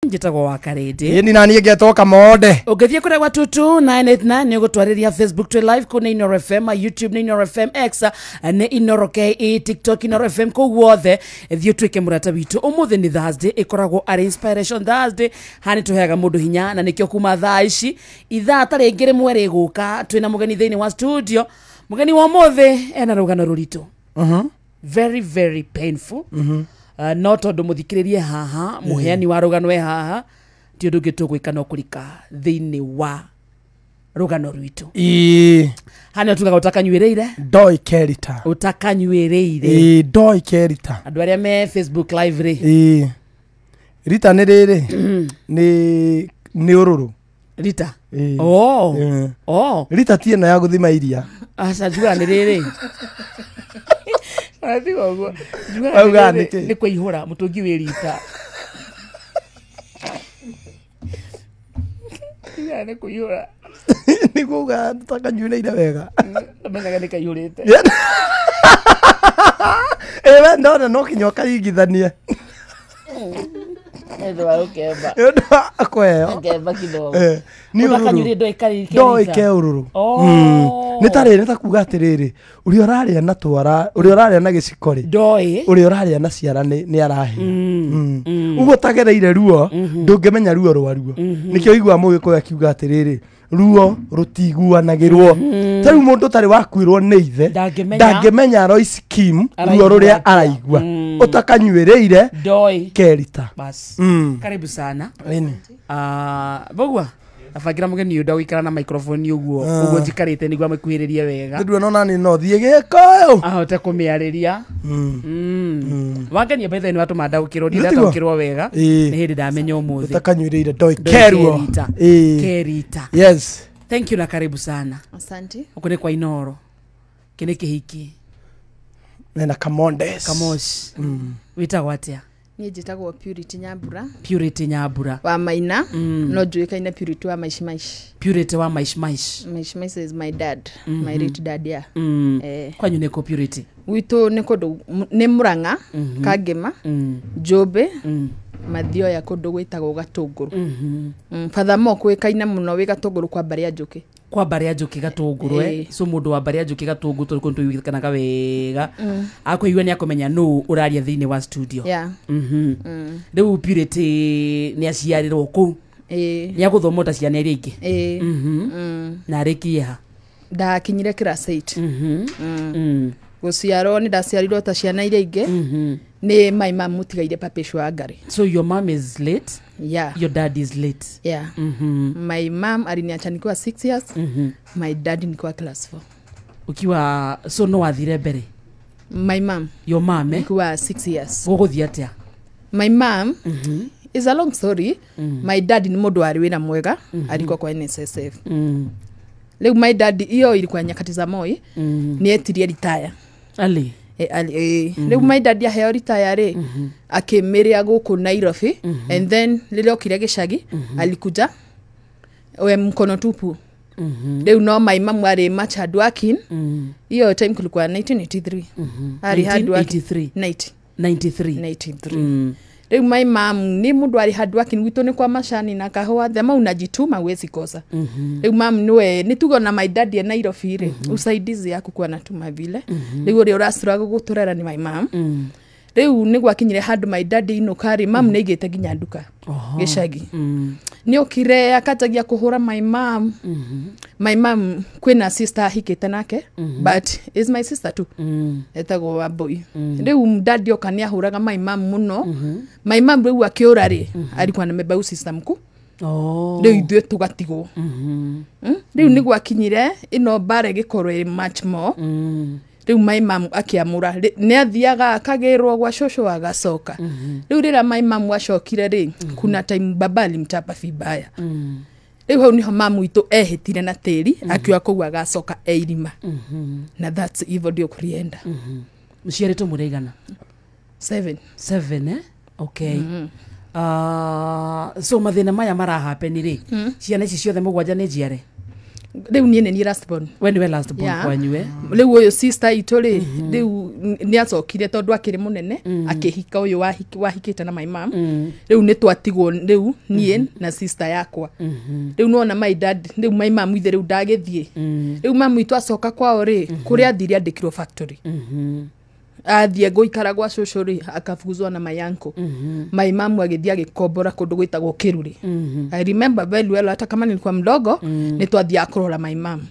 Njitagwo wa Karede. Ni nani ngetoka mode. Ugethie kure gwa tutu 989 ni gutwariria Facebook twi live kuna Inoro FM, YouTube Inoro FM, X ne Inoro KE, TikTok Inoro FM ko guothe thio twike murata witu. Umuthi ni Thursday ikoragwo ari Inspiration Thursday. Hani tuheaga mundu hinya na nikyo kuma thaa ici ithaa tari ngire mwere guka twina mugeni thiini wa studio. Mugeni wa muthi ena rugano ruritu. Very very painful. No tondu muthikiririe haha muheani wa rugano we haha ti undu ngitugwika no kulika thiini wa rugano rwitu hani tugaga utakanywireire Doi Kerita utakanywireire Doi Kerita andu aria me Facebook live ri Rita ni riri ni ururu Rita oh Rita tiena ya guthima iria aca njugura ni riri Adigo Auga ni kuihura mutungi wi Rita ya ni kuihura ni kuga tutakanywireire wega amenyaga ni kaihurite we ndona no kinyoka igithanie Edo ukemba Edo akweo ukemba kidogo ni utakanyure Doi Keruru ni tare nita kuga atiriri uri oraria na twara uri oraria na gicikori Doi uri oraria na ciara ni arahi ugo tagereire ruo ndungimenya ruo rwaruo nikio igwa mugiko akiuga atiriri ruo rutiguanagirwo tari mundu tari wakwirwo ni ithe ndangimenya roi scheme ruo ruria araigwa utakanywireire Doi Kerita bas karibu sana bogwa afagira mugeni uda wikara na microphone uguo njikarite nigwa makuhiririe wega ndu no nani no thie gikoyo ahote kumiariria wangenia bethe ni watu madaukirwo ndataukirwo wega ni hindi ndamenya umuthi utakanywireire Doi Kerita yes thank you na karibu sana asante ukune kwa Inoro kine kihiki na Kamondes Kamosh witagwo atia ni njitagwo Purity Nyambura wa Maina no njuikaine Purity wa Purity wa Maish is my dad my late dad ya kwanyu niko Purity witu ni kundu ni Muranga Kagema Jobe mathio ya kundu gwitagwo Gatunguru Father kwikaine muno wi Gatunguru kwa Baria Njuki Gatunguru so mundu wa Baria Njuki Gatunguru turi tuyikanaga wega akwigwa ni akomenya no uraria thiini wa studio riu Purity ni aciarirwo ku ni aguthomota ciana iria ingi na rikie ha ndakinyire class 8 guciarwo ni ndaciarirwo ta ciana iria ingi ni my mom mutigaire Papeshu wa Ngari. So your mom is late? Yeah. Your dad is late? Yeah. My mom aliniacha nikiwa 6 years. My dad nikiwa class 4. Ukiwa so no wathire mbere? My mom. Your mom nikiwa 6 years. Guguthia atia? My mom is a long story. My dad ni mundu ari wina mwega alikuwa kwa NSSF. Leo my dad iyo ilikuwa nyakati za Moi ni etirie retire. Ali Leo my dad ya heo retire akimeria guku Nairobi and then lilo kire gicagi alikuja we mkono tupu leo no my mom ari much hard working iyo time kulikuwa 1983 ari hard working 93 leo my mom ni mundu ari hard working witu ni kwa mashani na kahwa thema unajituma wezi kosa leo mom niwe nitugo na my dad ya Nairobi ri usaidizi yako kwa natuma vile leo ri urasura guturera ni my mom leo ni gwakinyire handu my dad inukari mom ni igite ginya nduka gicagi ni okire akatagia kuhura my mom kwina sister hikite nake but is my sister too etago wa boy leo dad okani ahuraga my mom muno my mom leo akiura ri alikuwa na mebau system ku leo ithuĩ tugatigwo leo ni gwakinyire ino bare gikorwe much more leo my mom akiamura ni athiaga akagirwo gwa shosho agacoka leo rira my mom wacokire ri kuna time baba alimchapa vibaya leo hau niho mom witu ehitire na tiri akiwa kugwa agacoka eirima na that's evil dio kurienda muciarĩtwo mũraigana 7 okay so mathina maya marahappen ri ciana ici ciothe mũgwanja nĩ njiare riu nie ni last born we niwe last born Yeah. kwanyue riu uyu sister itu ri riu ni acokire tondu akiri munene akihika uyu wahikite na my mom riu ni twatigwo riu nie na sister yakwa riu no na my dad riu my mom ithe riu ndagithie riu mamu itu acoka kwao ri kuria athire andikirwo factory athie goikara gwa cucu ri akafukuzwa na mayanko my mom agithia gikombora kundu gwitagwo Kiruri I remember very well hata kama nilikuwa mdogo ni twathia kurora my mom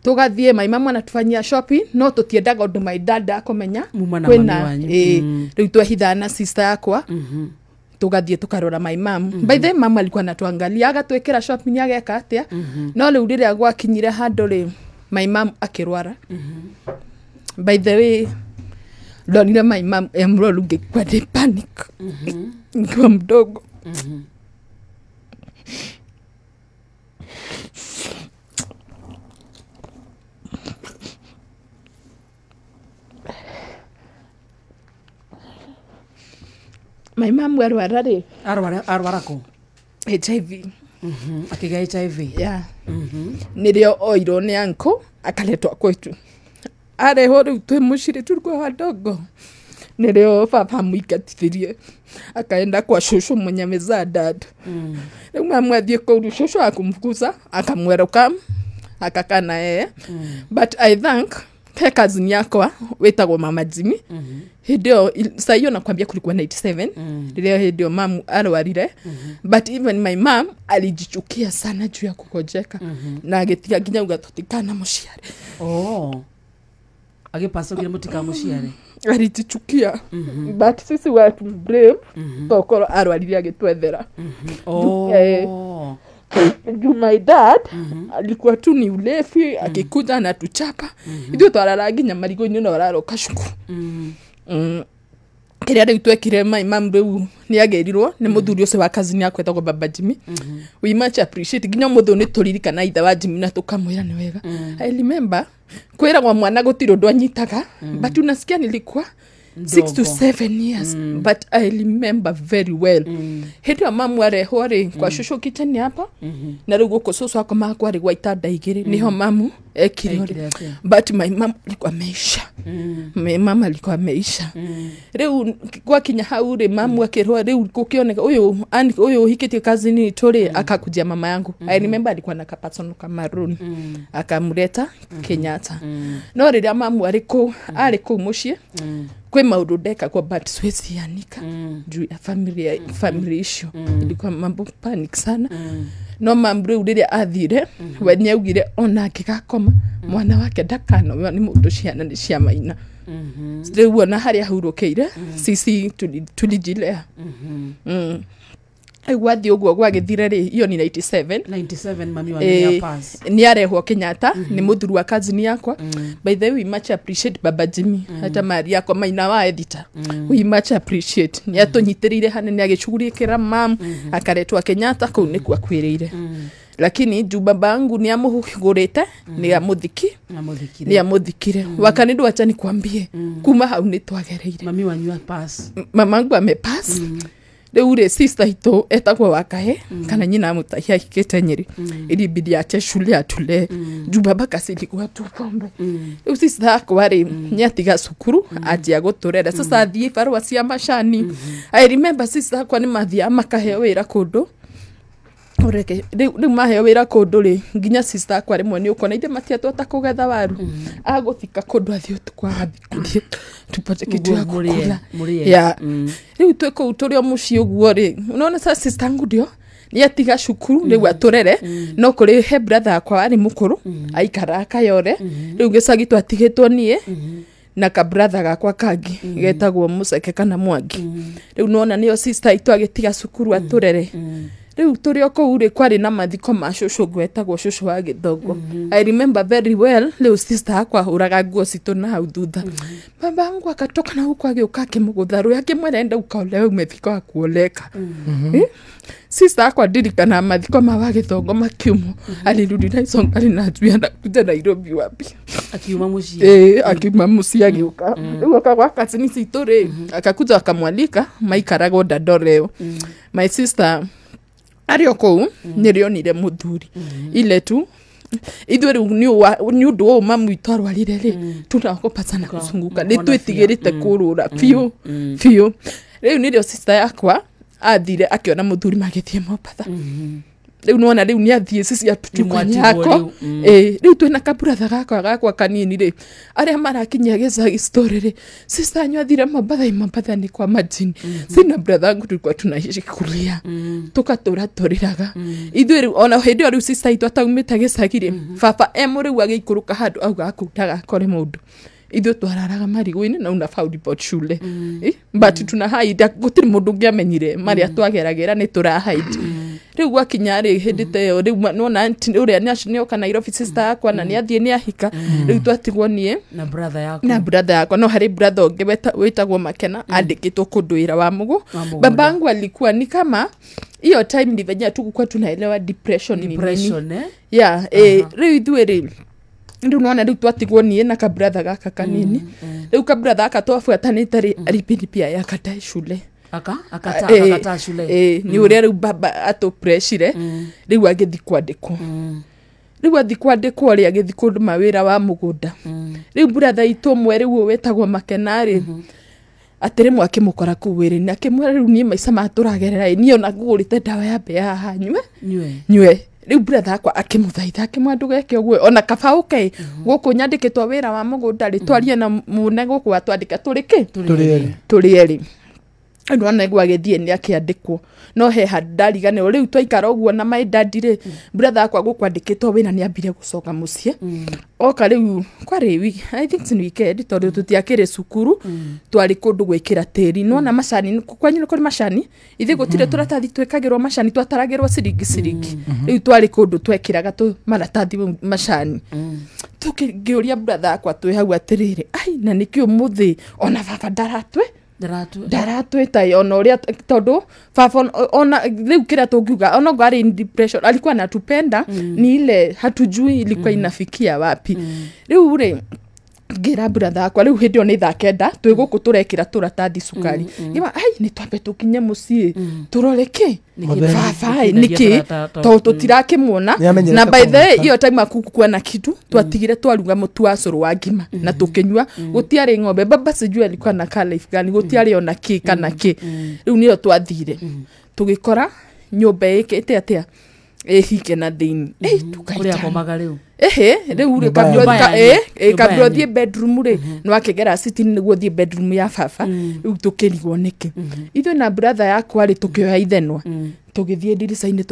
tugathie my mom anatufanyia shopping no tutiendaga undu my dad akomenya kwina riu twahithana sister yakwa tugathie tukarora my mom by the mama alikuwa anatuangalia agatwekera shopping ageka atia no riu riria gwakinyire handu ri my mom akirwara by the way ndonire my mom emrolu ngekwa de panic nikiwa mdogo my mom arwara ri arwara ko HIV akiga HIV yeah nirio oiro ni anko akaletwa kwetu areho riu twi muciri turikwa wadogo nirio baba muikatithirie akaenda kwa cucu munyameza dad riu mama athie kuru cucu akumfukuza akamweroka akakana yeye but I think he cousin yakwa wetagwo mama Jimmy hidio sayo nakwambia kulikuwa 97 ndio hidio mamu arwarire but even my mom alijichukia sana juu ya kukojeka na agetiga ginya ugatotikana muciare agipasa kile mutika muciare alijichukia but sisi watu brave tokoro arwarire agitwethera juu my dad alikuwa tu ni ulefi akikuja na tuchapa ndio twararanginya marigo-ini no araroka cukuru kiria riu twekire my mom riu ni agerirwo ni muthuri ucio wa cousin yakwa etagwo baba Jimmy we much appreciate ginya muthu ni turirikana itha wa Jimmy na tukamwira ni wega I remember kwiragwa mwana gutiro ndwanyitaga but unasikia nilikuwa 6 to 7 years but I remember very well hidio mamu areho ri kwa cucu kitchen hapa na riu guko cucu akwa makwa ri gwa itanda igiri niho mamu ekire but my mom alikuwa ameisha my mama alikuwa ameisha riu kwa kinya hau ri mamu akirwa riu kukioneka uyu hikitie kazi ni turi akakujia mama yangu I remember alikuwa na kapatano kama maroon akamuleta Kenyatta no riria mamu ariko mucie kwe maundu ndeka kwa but swezi yanika juu ya family issue ilikuwa mambo panic sana no mambre uriria athire wenye ugire ona akigakoma mwana wake ndakano ni mundu ciana ni cia maina riu ona haria hurukeire sisi tulijilea gwathi uguo gwagithire ri iyo ni 97 mami wa ni pass ni arehwo Kenyatta ni muthuru wa cousin yakwa by the way we much appreciate baba Jimmy hata mari yakwa maina wa editor we much appreciate ni atunyitirire hanene agicugurikira mam akaretwa Kenyatta kuu ni kwa kwirire lakini juu babangu ni amuhugurite ni amuthikire wakanidu acha nikwambie kuma hau ni twagereire mami wanyu pass mamangu amepass riu ri sister ito etagwo Wakahe kana nyina mutahia hikite Nyeri ilibidi ache shule atule juu baba kasili kwa tu pombe riu sister akwa ri nyatiga cukuru ajia guturera sasa athie barua cia macani I remember sister akwa ni mathia makaheo wira kundu ureke riu maheo wira kundu ri nginya sister akwa rimwe ni ukona ite matiatwa ta kugetha waru aguthika kundu athio tukwathikurie tupote kitu ya kukula ya riu tweko uturio muci uguo ri unaona sasa sister angu ndio ni atiga cukuru riu aturere no kuri he brother akwa ari mukuru aikara akayore riu gicagi twatigitwo nie na ka brother gakwa kangi getagwo Muceke kana Mwangi riu nona niyo sister itu agitiga cukuru aturere riu turio kou ri kwari na mathiko ma cucu gwetagwo cucu wa Githongo I remember very well riu sister akwa huraga nguo citu na hau thutha baba angu akatoka na huko agioka akimugutha ru akimwerenda ukaolewe umethiko akuoleka sister akwa ndirikana mathiko ma wa Githongo makiumo alirudi na isonga na tuenda kuja Nairobi wapi akiuma muci akiuma muci agioka riu akagwa kasini citu ri akakuja akamwalika maikarago Dandoreo my sister ario kou nirionire muthuri ile tu ithuĩ rĩu nĩ ũndũ wa mamu witũ arwarire rĩ tunakopatana kuzunguka nĩ twĩtigĩrĩte kũrũra biũ rĩu nĩrĩo sister yakwa athire akiona mũthuri magĩthiĩ Mombatha rĩu nona rĩu nĩ athiĩ cia tutukani yako rĩu twĩna kaburatha gakwa kanini rĩ arĩa marakinyia gĩcagi story rĩ sister anyu athire Mombatha ni kwa majini sina brother wangu tulikuwa tunaishi kulia tukatũra tũrĩraga ithuĩ rĩu ona hĩndĩ ĩyo rĩu sister itũ ataumĩte gĩcagi rĩ baba rĩu agĩikũrũka handũ auga akutaga kore mũndũ ithuĩ twararaga marigũ-inĩ na una found bot shule but tuna hide gũtirĩ mũndũ ũngĩamenyire marĩa twageragĩra nĩ tũra hide rĩu gwakinya rĩ hĩndĩ ta ĩyo rĩu nona ũrĩa nĩoka Nairobi sister yakwa na nĩ athiĩ nĩ ahika rĩu twatigwo niĩ na brother yakwa no harĩ brother ũngĩ wĩtagwo Makena andĩkĩtwo kũndũ wĩra wa mũgũ babangu alikuwa ni kama hiyo time ni venye tukukua tunaelewa depression ni nini rĩu ithuĩ rĩ ndio naona rĩu twatigwo niĩ na kabrother gaka kanini rĩu kabrother gaka twafuatanĩte rĩ aripindi pia yakatae shule akata shule ni ũrĩa rĩu baba atopressure rĩu agĩthi kwandĩkwo rĩu athi kwandĩkwo rĩ agĩthi kũndũ mawĩra wa mũgũnda rĩu brother itũ mwe rĩu wetagwo Makena rĩ atĩrĩ mwake mũkora kũu wĩra-inĩ akĩmwĩra rĩu niĩ maica matũragerera niĩ ona ngũgũrĩte ndawa ya mbea haha nyue rĩu brother akwa akĩmũthaitha akĩmwandu geke ũguo ona kaba ũke gũkũ nyandĩkĩtwo wĩra wa mũgũnda rĩ twarie na mũne gũkũ atwandĩka tũrĩ erĩ andũ anegwa agĩthiĩ nĩ akĩandĩkwo no he handũ ndariganĩrwo rĩu twaikara ũguo na my daddy rĩ brother akwa gũkwandĩkĩtwo wĩra nĩ ambire gũcoka mũciĩ oka rĩu kwarĩ I think ni weekend tondũ tũtiakĩrĩ cukuru twarĩ kũndũ gwĩkĩra tĩri no na macani kwanyu nĩ kũrĩ macani ithe gũtirĩ tũratathi twĩkagĩrwo macani twataragĩrwo ciringi rĩu twarĩ kũndũ twekĩraga maratathi macani tũkĩũria brother akwa twĩ hau atĩrĩrĩ ai na nĩkĩ ũmũthĩ ona baba ndaratwĩta ona ũrĩa tondũ baba ona rĩu kĩrĩa tũngiuga ona ngari depression alikuwa anatupenda ni ile hatujui ilikuwa inafikia wapi rĩu rĩ ngira brother akwa rĩu hĩndĩ ĩyo nĩ thaa kenda twĩ gũkũ tũrekĩra tũratathi cukari ngĩma ai nĩ twambe tũkinye mũciĩ tũrore kĩ baba nĩkĩ tondũ tũtirakĩmuona na by the way iyo time akukua na kitu twatigire twaruga mũtu wa cũrũ wa ngima na tũkĩnyua gũtiarĩ ng'ombe baba sijui alikuwa na car life gani gũtiarĩ ona kĩ kana kĩ rĩu nĩyo twathire tũgĩkora nyũmba ĩkĩte atĩa hike na thĩinĩ tukaita rĩu rĩ kabla thiĩ bedroom rĩ no akĩgera sitini nĩguo thiĩ bedroom ya baba rĩu tũkĩrigwo nĩkĩ ithuĩ na brother yakwa rĩ tũkĩoya ithenwa tũgĩthiĩ ndirica-inĩ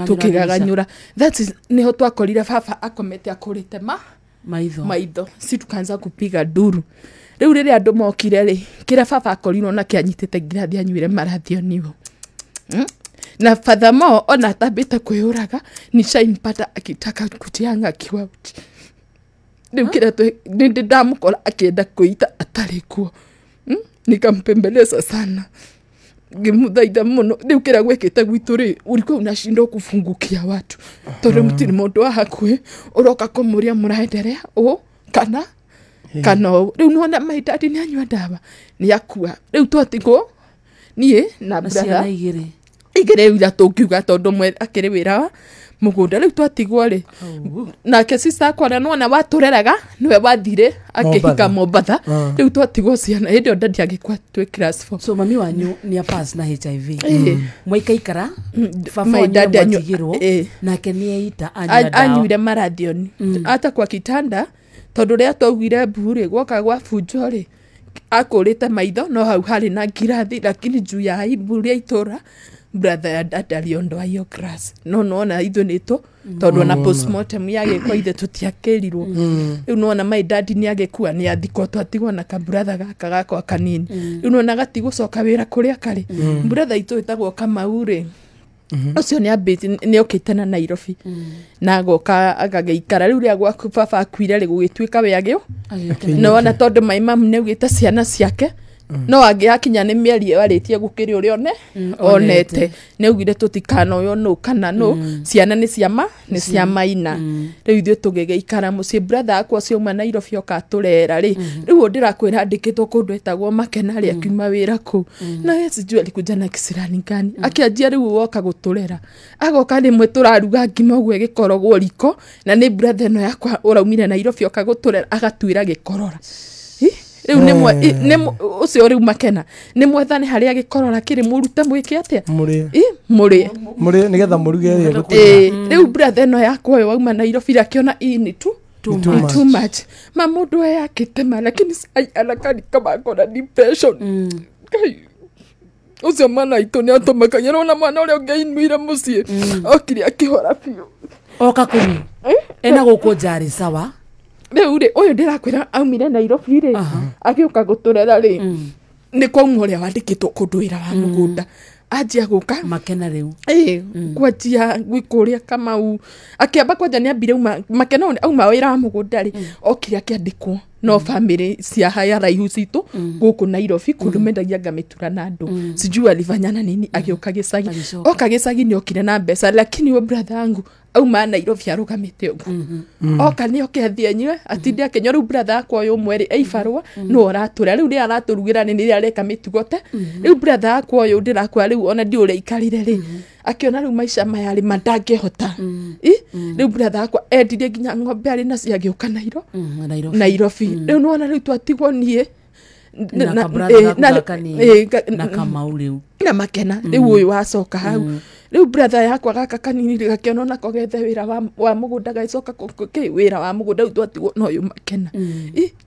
tũkĩgaganyũra that is nĩho twakorire baba akomete akũrĩte maitho si tukaanza kupiga duru rĩu rĩrĩa andũ mokire rĩ kĩrĩa baba akorirwo na kĩanyitĩte ngirathi anyuire marathio niyo na furthermore ona tabita kwĩũraga nishaimpata akitaka kutianga kiwauti rĩu kĩrĩa nĩ ndamũkora akĩenda kũita atarĩ kuo nikampembeleza sana ngĩmũthaitha mũno rĩu kĩrĩa gwĩkĩte gwitũ rĩ ulikuwa unashindwa kufungukia watu tondũ mũtirĩ mũndũ wa hakuhĩ ũroka kũmũria mũraenderea kana rĩu nona my daddy nĩ anyua ndawa nĩ akua rĩu twatigwo niĩ na brother igere ira tũngiuga tondũ mwe akĩrĩ wĩra wa mũgũnda rĩu twatigwo rĩ nake sister akwa nona watũreraga nĩwe wathire akĩhika Mombatha rĩu twatigwo ciana hĩndĩ ĩyo daddy agĩkua twĩ class 4 so mami wanyu nĩ pass na HIV mwaikaikara my daddy atigirwo nake nĩeita anyuire marathioni ata kwa kitanda tondũ rĩa twaugire mbure gwoka gwa bunjo rĩ akũrĩte maitho no hau harĩ na ngirathi lakini juu ya aibu rĩa itũra brother adariondoa hiyo grass no nona ithuĩ nĩtũ tondũ na postmortem yagĩkwa ithe tũtiakĩrirwo rĩu nona my daddy nĩ agĩkua nĩ athikwo twatigwo na kabrother gaka gakwa kanini rĩu nona gatigũcoka wĩra kũrĩa karĩ brother itũ wĩtagwo Kamau rĩ ũcio nĩ okĩte na Nairobi na agoka agagĩikara rĩu rĩa gwaku baba akuire rĩ gũgĩtuĩka wĩagĩo no ona tondũ my mom nĩaugĩte ciana ciake no angĩakinya nĩ mĩeri warĩtie gũkĩrĩ ũrĩa onete nĩ ugire tũtikana ũyũ no kana no ciana nĩ cia maina rĩu ithuĩ tũgĩgĩikara mũciĩ brother akwa ciauma Nairobi oka tũrera rĩ rĩu ndĩrakwĩra andĩkĩtwo kũndũ etagwo Makena rĩ akiuma wĩra kũu na Yesu jua alikuja na kisirani ngani akĩanjia rĩu woka gũtũrera agoka rĩmwe tũraruga ngima ũguo gĩkorogwo riko na nĩ brother ĩno yakwa ũraumire Nairobi oka gũtũrera agatuĩra gĩkorora rĩu nĩ ũcio rĩu Makena nĩ mwethane harĩa gĩkorora kĩrĩ mũrute mwĩke atĩa mũrĩ nĩgetha mũruge rĩu brother ĩno yakwa yo wauma Nairobi akĩona ini too much mũndũ yakĩtema lakini anakani kama akona depression ucio mwana itũ nĩ atũmakanya na mwana ũrĩa ũngĩinũire mũciĩ okire akĩhora biũ oka kũrĩ ena gũkũ njarĩ sawa rĩu rĩ ũyũ ndĩrakwĩra aumire Nairobi rĩ agĩũka gũtũrera rĩ nĩ kwauma ũrĩa wandĩkĩtwo kũndũ wĩra wa mũgũnda anjia gũka Makena rĩu kwanjia gwĩkũrĩa Kamau akĩamba kwanja nĩ ambire Makena auma wĩra wa mũgũnda rĩ okire akĩandĩkwo no family cia haya raihu citũ gũkũ Nairobi kũndũ mendagia ngamĩtura na andũ sijui alifanyana nini agĩũka gĩcagi oka gĩcagi nĩ okire na mbeca lakini we brother wangu auma Nairobi arũgamĩte ũguo oka nĩ okethie nywe atinde akenya rĩu brother akwa ũyũ mweri aibarwa no aratũra rĩu rĩ aratũrugĩra nĩ rĩrĩa areka mĩtugote rĩu brother akwa ũyũ ndĩrakwa rĩu ona ndi ũrĩa ikarire rĩ akiona rĩu maica maya rĩ mandangĩhota rĩu brother akwa endirie nginya ng'ombe arĩ nacio agĩũka Nairobi rĩu nĩwona rĩu twatigwo niĩ na Kamau rĩu na Makena rĩu ũyũ wacoka hau rĩu brother yakwa gaka kanini gakĩona nako gethe wĩra wa mũgũnda gaicoka wĩra wa mũgũnda rĩu twatigwo na ũyũ Makena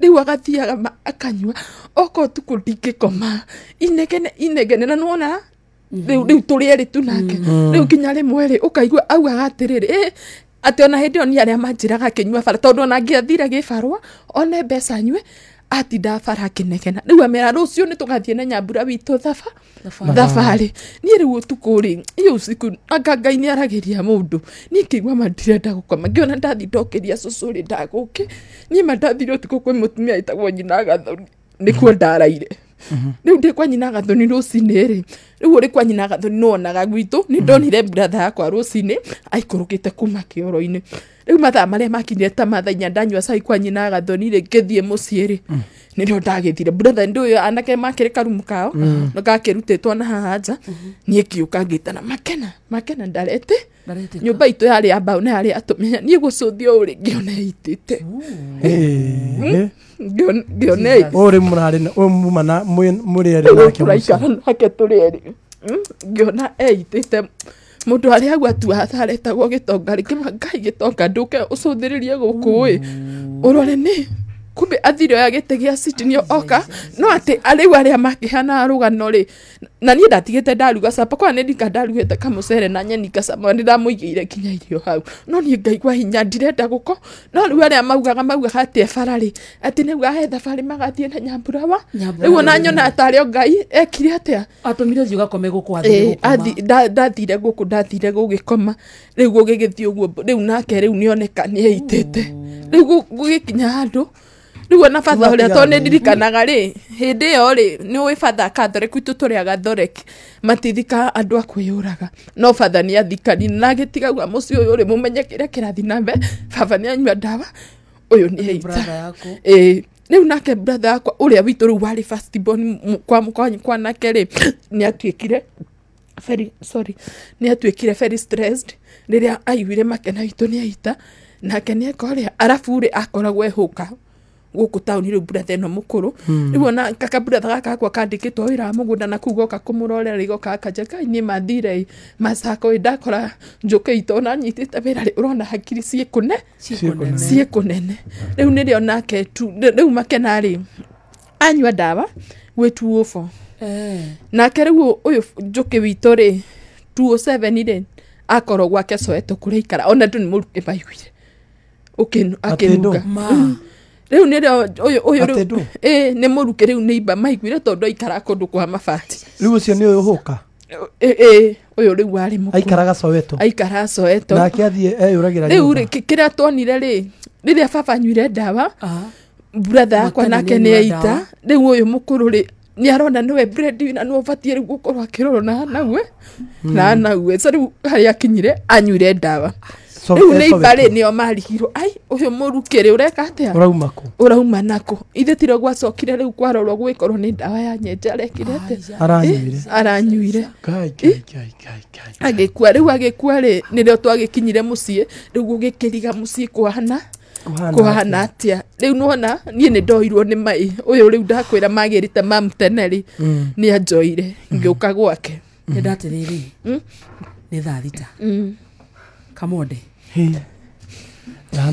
rĩu agathiaga akanyua oko tukũ ndingĩkoma inegene na nĩwona rĩu tũrĩ erĩ tu nake rĩu nginya rĩmwe rĩ ũkaigua augaga atĩrĩrĩ atĩ ona hĩndĩ ĩyo nĩ arĩa manjĩraga akĩnyua bara tondũ ona angĩathire gĩbarũa one mbeca nyue atinda bara akĩnegena rĩu amera rũciũ nĩ tũgathiĩ na Nyambura witũ thabarĩ niĩ rĩu ũtukũ rĩ iyo usiku anga Ngai nĩ aragĩria mũndũ niĩ ngĩigua ndirenda gũkoma ngĩona ndathi ndokĩria cũcũ rĩ ndagũke niĩ mandathire ũtukũ kwĩ mũtumia wĩtagwo nyina Gathoni nĩkuo ndaraire rĩu ndĩ kwa nyina Gathoni rũcinĩ rĩ rĩu ũrĩ kwa nyina Gathoni nĩwonaga gwitũ nĩ ndonire brother yakwa rũcinĩ aikũrũkĩte kuma kĩoro-inĩ rĩu mathaa marĩa makinyire ta mathaa 4 ndanyua cai kwa nyina Gathoni rĩ ngĩthiĩ mũciĩ rĩ nĩrĩo ndagĩthire brother ndĩ ũyũ anake makĩrĩ karumu kao no gakĩrutĩtwo na haha nja niĩ ngĩũka ngĩtana Makena ndarete nyũmba itũ yarĩ ya mbaũ na yarĩ atũmenya niĩ gũcũthio ũrĩ ngĩona itĩte ngĩona ũrĩ mũrarĩ muma na mũrĩ erĩ nake mũciĩ hake tũrĩ erĩ ngĩona eitĩte mũndũ arĩa agua tu atharetagwo Gĩtonga rĩngĩ Ngai Gĩtonga ndũke ũcũthĩrĩrie gũkũ ũrore nĩ kumbe athire ya gĩtĩ gĩa city nĩ oka no atĩ arĩu arĩa makĩhana rũgano rĩ na niĩ ndatigĩte ndaruga capa kwa nĩ ndika ndarugĩte kamũcere na nyeni ngacama nĩ ndamũigĩire kinya irio hau no niĩ ngaigua hinya ndirenda gũko no rĩu arĩa maugaga atĩ bara rĩ atĩ nĩu ahe thabarĩ magathiĩ na Nyambura wa rĩu ona nyona atarĩ Ngai ekire atĩa atũmire thiĩ gakome gũkũ ndathire gũgĩkoma rĩu gũgĩgĩthiĩ ũguo rĩu nake rĩu nĩoneka nĩ eitĩte rĩu gũgĩkinya handũ rĩu ona batha ũrĩa tondũ nĩ ndirikanaga rĩ hĩndĩ ĩyo rĩ nĩ ũĩ batha Catholic itũ tũrĩaga thoreki matithika andũ a kwĩyũraga no batha nĩ athikani na agĩtigagua mũciĩ ũyũ rĩ mũmenye kĩrĩa kĩrathi na mbere baba nĩ anyua ndawa ũyũ nĩ eita rĩu nake brother yakwa ũrĩa witũ rĩu warĩ first born kwa nake rĩ nĩ atuĩkire very stressed rĩrĩa aiguire Makena witũ nĩ aita nake nĩ ekorĩa arabu rĩ akoragwo ehũka gũkũ taũni rĩu brother ĩno mũkũrũ rĩu ona kaka brother gaka gakwa kandĩkĩtwo wĩra wa mũgũnda na kuu goka kũmũrorera rĩgoka akanja Ngai nĩ mathire macako ndakora njũkĩ itũ ona nyitĩte wĩra rĩ ũrona hakiri ciĩ kũnene rĩu nĩrĩo nake rĩu Makena rĩ anyua ndawa gwĩ 204 nake rĩu ũyũ njũkĩ witũ rĩ 207 rĩ akorwo gwake Soweto kũrĩa ikara ona ndũ nĩ mũruke baiguire akĩnuga rĩu nĩrĩo ũyũ rĩu nĩ mũruke rĩu nĩ imba maiguire tondũ aikara kũndũ kwa mabati rĩu ũcio nĩ ũyũ hũka ũyũ rĩu warĩ mũkũrũ aikaraga Soweto nake athiĩ eyũragĩra rĩu kĩrĩa tuonire rĩ rĩrĩa baba anyuire ndawa brother yakwa nake nĩ eita rĩu ũyũ mũkũrũ rĩ ni arona niwe breadwinner no batie ri gukorwa kirona nawe na nawe sari hari akinyire anyuire ndawa riu ni ibare ni o marihiro ai uyu murukire ureka atia urauma nako ithe tiro gwacokire riu kwarorwo gwikorwo ni ndawa ya nyenja rekirete aranyuire kai agikua riu agikua ri nirio twagikinyire mucie riu gugikiriga mucie kuhana atia riu nona nie ni ndoirwo ni mai uyu riu ndakwira magirite mam teneri ni anjoire ngiuka gwake ni ndatiriri ni thaathita kamode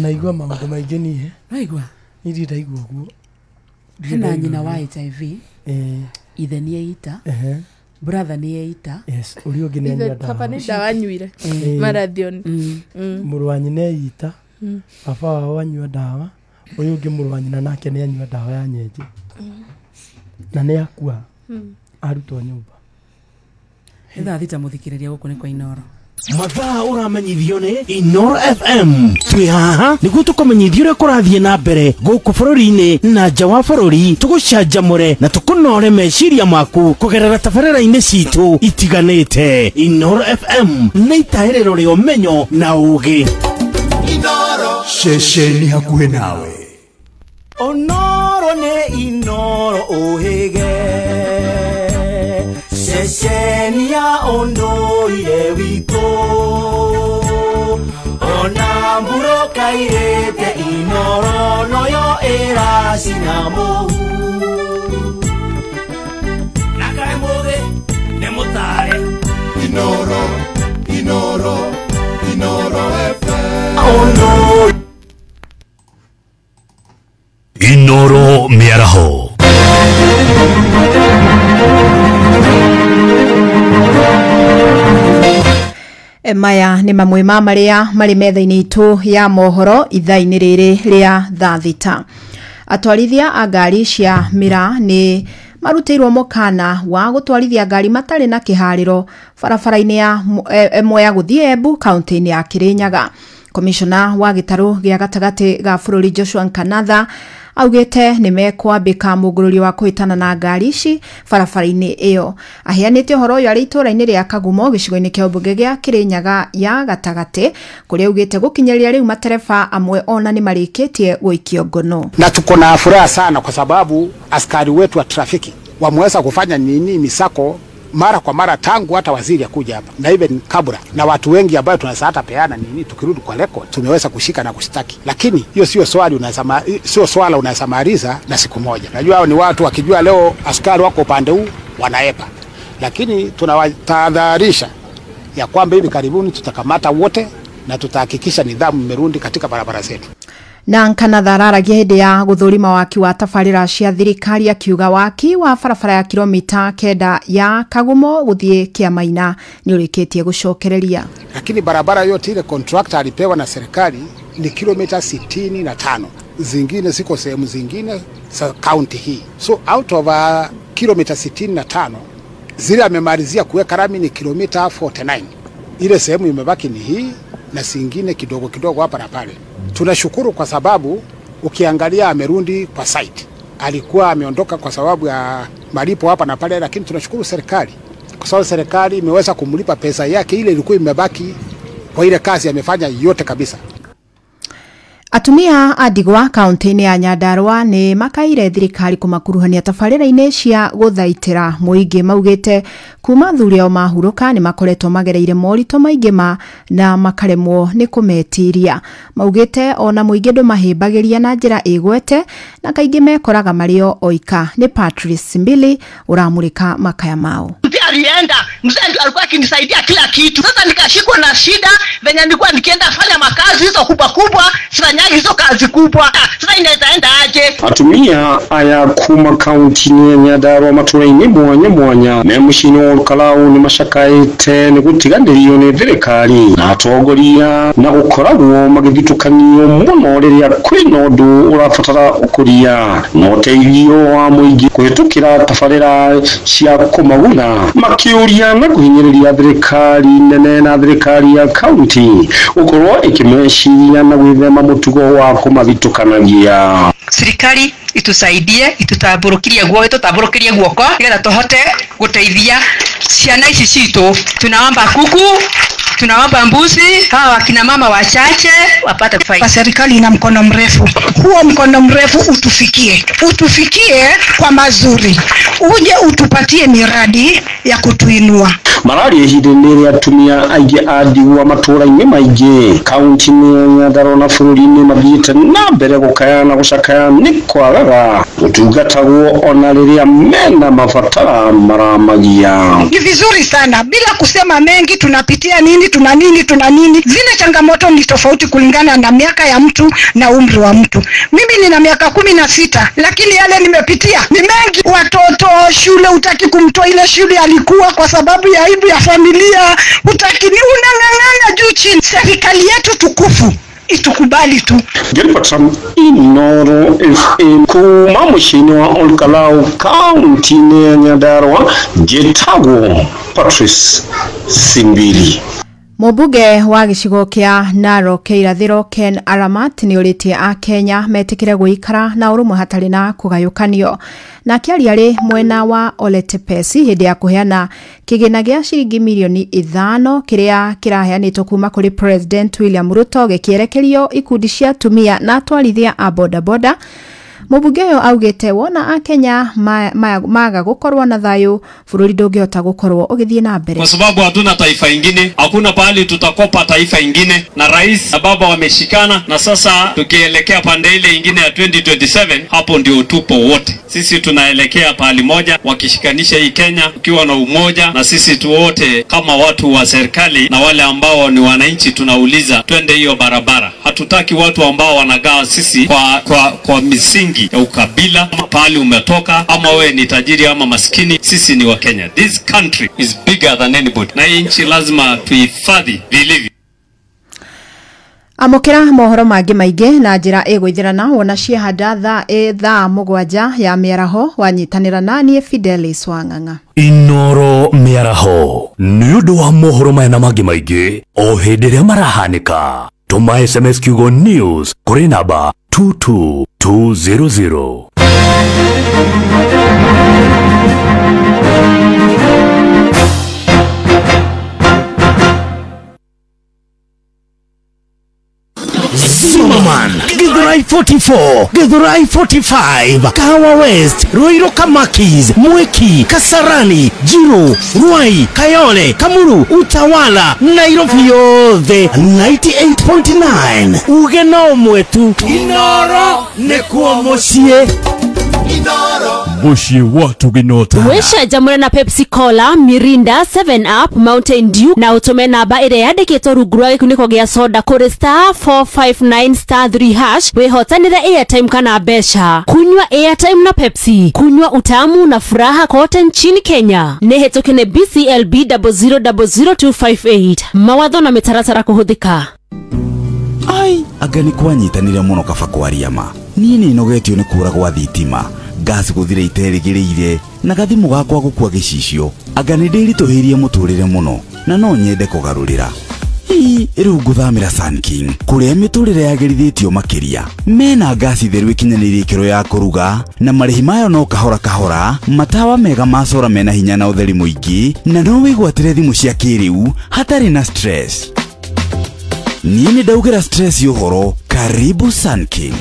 na igwa maundu maingi nie naigwa nidi ndaigwa guo hena nyina wa HIV ithe ni eita brother ni eita yes uri ungi ni anyua dawa papa ni dawa nyuire marathon muru wa nyina eita papa wao anyua dawa uri ungi muru wa nyina nake ni anyua dawa ya nyenje na ni akua arutwo nyumba thaathita muthikiriria guku ni kwa Inoro mathaa uramenyithio ni Inoro FM twi haha niguo tukumenyithio uria kurathie na mbere guku bururi-ini na nja wa bururi tugucanjamure na tukunore meciria maku kugerera tabarĩra-inĩ citu itiganĩte. Inoro FM nĩ itahĩrĩro rĩa ũmenyo na ũũgĩ. Inoro ceceni hakuhĩ nawe. Onoro nĩ Inoro ũhĩge ceceni ya ũndũire witũ ona mburo kairĩte Inoro noyo ĩracina mũhu na kaĩ mũthĩ nĩ mũtare Inoro FM Inoro mĩaraho. Maya ni mamwe ma maria mari metha-ini itu ya mohoro ithaa-ini riri ria thaathita. Atwarithia a ngari cia mira ni marutirwo mukana wa gutwarithia ngari matari na kihariro barabara-ini ya emwe ya guthie Embu kaunti-ini ya Kirinyaga. Komishona wa gitaru gia gatagati ga bururi Joshua Nkanatha augite ni mekwambika mugururi wa kuhitana na ngari ici barabara-ini iyo. Ahianite horo uyu ari itura-ini ria Kagumo gicigo-ini kia ubunge gia Kirinyaga ya gatagati kuria augite gukinyeria riu matereba amwe ona ni marikitie guikio ngono. Na tuko na furaha sana kwa sababu askari wetu wa trafiki wameweza kufanya misako mara kwa mara tangu hata waziri akuja hapa na even kabla, na watu wengi ambao tunaweza hata peana tukirudi kwa record tumeweza kushika na kushtaki, lakini hiyo sio swala unasamariza na siku moja. Najua hao ni watu wakijua leo askari wako upande huu wanaepa, lakini tunawatahadharisha ya kwamba hivi karibuni tutakamata wote na tutahakikisha nidhamu imerudi katika barabara zetu. Na Nkanatha araragia hindi ya guthurima waki wa tabarĩra cia thirikari akiuga waki wa barabara ya kilomita 9 ya Kagumo guthie Kiamaina ni urikitie gucokereria. Lakini barabara yote ile contractor alipewa na serikali ni kilomita 65. Zingine ziko sehemu zingine za county hii. So out of kilomita 65 zile amemalizia kuweka rami ni kilomita 49. Ile sehemu imebaki ni hii na zingine kidogo hapa na pale. Tunashukuru kwa sababu ukiangalia amerundi kwa site. Alikuwa ameondoka kwa sababu ya malipo hapa na pale, lakini tunashukuru serikali kwa sababu serikali imeweza kumlipa pesa yake ile ilikuwa imebaki kwa ile kazi amefanya yote kabisa. Atumia adigwa kaunti-ini ya Nyandarua ni makaire thirikari kumakuruhania tabarĩra-ini cia guthaitira muingi. Maugite kuma thuri ao mahuruka ni makoretwo magereire morito maingi na makaremwo ni kumetiria. Maugite ona muingi ndumahimbagiria na njira igwete na kaingi mekoraga mario oika. Ni Patrice Mbili uramurika makaya mao. Alienda mzee alikuwa akinisaidia kila kitu. Sasa nikashikwa na shida venye nilikuwa nikienda fanya makazi hizo kubwa sifanyagi hizo kazi kubwa. Sasa inaenda aje? Atumia aya kuma kaunti ni Nyandarua matũra-inĩ mwanya me mucini wa Olkalau ni mashakaite ni gutiganĩrio ni thirikari na atongoria na gukoragwo magithitukanio muno riria kwina ũndũ ũrabatara ũkũria na ũteithio wa mũingĩ kũhĩtũkĩra tabarĩra cia kũmaguna, makiuria na kuhinyĩrĩria thirikari nene na thirikari ya kaunti ukorwo ikimeciria na gwĩthema mũtugo wa kumathitũkanagia. serikali itusaidie, itutaburukirie guoko ngetha tuhote guteithia ciana ici citu. Tunaomba kuku, tunaomba mbuzi, hawa wakina mama wachache wapate faida. Serikali ina mkono mrefu, huo mkono mrefu utufikie kwa mazuri, uje utupatie miradi ya kutuinua. Marari hidini ya tumia aige adigwa matura-ini maige kaunti-ini ya Nyandarua na bũrũri-inĩ mathiĩte na mbere gũkayana gũcakaya nĩ kwagaga ũtungatagwo ona rĩrĩa mena mabatara maramagia. Ni vizuri sana bila kusema mengi, tunapitia nini, tuna nini. Zile changamoto ni tofauti kulingana na miaka ya mtu na umri wa mtu. Mimi nina miaka 16 lakini yale nimepitia ni mengi. Watoto shule, utaki kumtoa ile shule alikuwa kwa sababu ya aibu ya familia, utaki ni unang'ang'ana juu chini. Serikali yetu tukufu itukubali tu. Gilbert Inoro FM kuma mũciĩ-inĩ wa Olkalau kaunti-inĩ ya Nyandarua njĩtagwo Patrice Simbili. Mũmbunge wa gĩcigo kĩa Narok irathĩro Ken Aramat nĩ ũrĩtie a Kenya metĩkĩre gũikara na ũrũmwe hatarĩ na kũgayũkanio. Na kĩaria arĩ mwena wa Ole Tepesi hĩndĩ ya kũheana kĩgĩna gĩa ciringi milioni 5 kĩrĩa kĩraheanĩtwo kuma kũrĩ President William Ruto gĩkĩerekerio ikundi cia atumia na atwarithia a bodaboda. Mũmbunge ũyũ augĩte wona a Kenya maga gũkorwo na thayũ, bũrũri ndũngĩhota gũkorwo ũgĩthiĩ na mbere. Kwa sababu hatuna taifa ingine, hakuna pahali tutakopa taifa ingine, na rais na baba wameshikana, na sasa tukielekea pande ile ingine ya 2027 hapo ndio tupo wote. Sisi tunaelekea pahali moja, wakishikanisha hii Kenya ukiwa na umoja, na sisi tu wote kama watu wa serikali na wale ambao ni wananchi tunauliza twende hiyo barabara. Hatutaki watu ambao wanagawa sisi kwa misingi ya ukabila, ama pahali umetoka, ama wewe ni tajiri ama maskini. Sisi ni wa Kenya. This country is bigger than anybody. Na hii nchi lazima tuhifadhi vilivyo. Amokera mohoro mangĩ maingĩ na njĩra ĩgũithĩrana wona ciehanda thaa 7 ya mĩaraho wanyitanĩra na niĩ Fidelis Wang'ang'a. Inoro mĩaraho nĩ ũndũ wa mohoro maya na mangĩ maingĩ o hĩndĩ ĩrĩa marahanĩka. Tuma SMS kiugo news kũrĩ namba 22200. Zimmerman, Githurai 44, Githurai 45, Kahawa West, Ruiru Kamakis, Mweki, Kasarani, Jiro, Ruai, Kayole, Kamuru, Utawala, Nairobi yothe 98.9. Ugeno mwetu Inoro nekuo mucie. Mucie watu ginota. Wesha jamure na Pepsi Cola, Mirinda, 7up, Mountain Dew na utume namba ire yandikitwo rungu rwa gikuniko gĩa soda kuri *459*3# wehotanire airtime kana besha. Kunywa airtime na Pepsi, kunywa utamu na furaha kote nchini Kenya. Nehetokene BCLB 0000258. Mawatho na mitaratara kuhuthika. Ai, agani kwanyitanire muno kaba kwaria ma. Niĩ nĩ nogetio nĩ kura gwa thitima. Gas guthire iterigiriire na gathimu gakwa gukua gicicio. Anga nĩ ndĩritũhĩrie mũtũrĩre muno na no nyende kũgarũrĩra. Rĩu ngũthamĩra Sun King kũrĩa mĩtũrĩre yagĩrithĩtio makĩria. Mena gasi theru ĩkinyanĩirie ikĩro ya kũruga na marĩhi mayo no kahora kahora. Matawa mega ma solar mena hinya na ũtheri mũingĩ na no wĩgwatĩre thimũ cia kĩrĩu hatarĩ na stress. Niĩ nĩ ndaugĩra stress ũhoro. Karibu Sun King.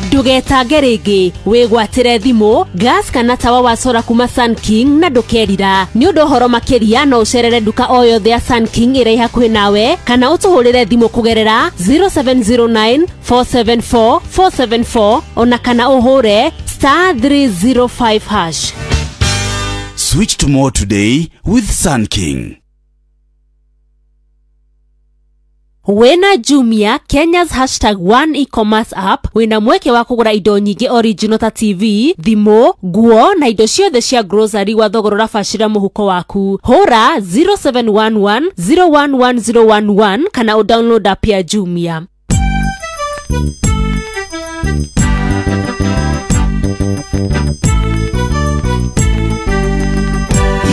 Ndugetange rĩngĩ wĩgwatĩre thimũ, gas kana tawa wa solar kuma Sun King na ndũkerira. Nĩ ũndũ ũhoro makĩria no ũcerere nduka o yothe ya Sun King ĩrĩa hakuhĩ nawe kana ũtũhũrĩre thimũ kũgerera 0709474474 ona kana ũhũre *305#. Switch to more today with Sun King. Wena Jumia, Kenya's #1 e-commerce app, wena mweke wa kugura indo nyingi original ta TV, thimo, nguo na indo ciothe cia grocery wa thogorora bacira muhuko waku. Hora 0711011011 kana udownload app ya Jumia.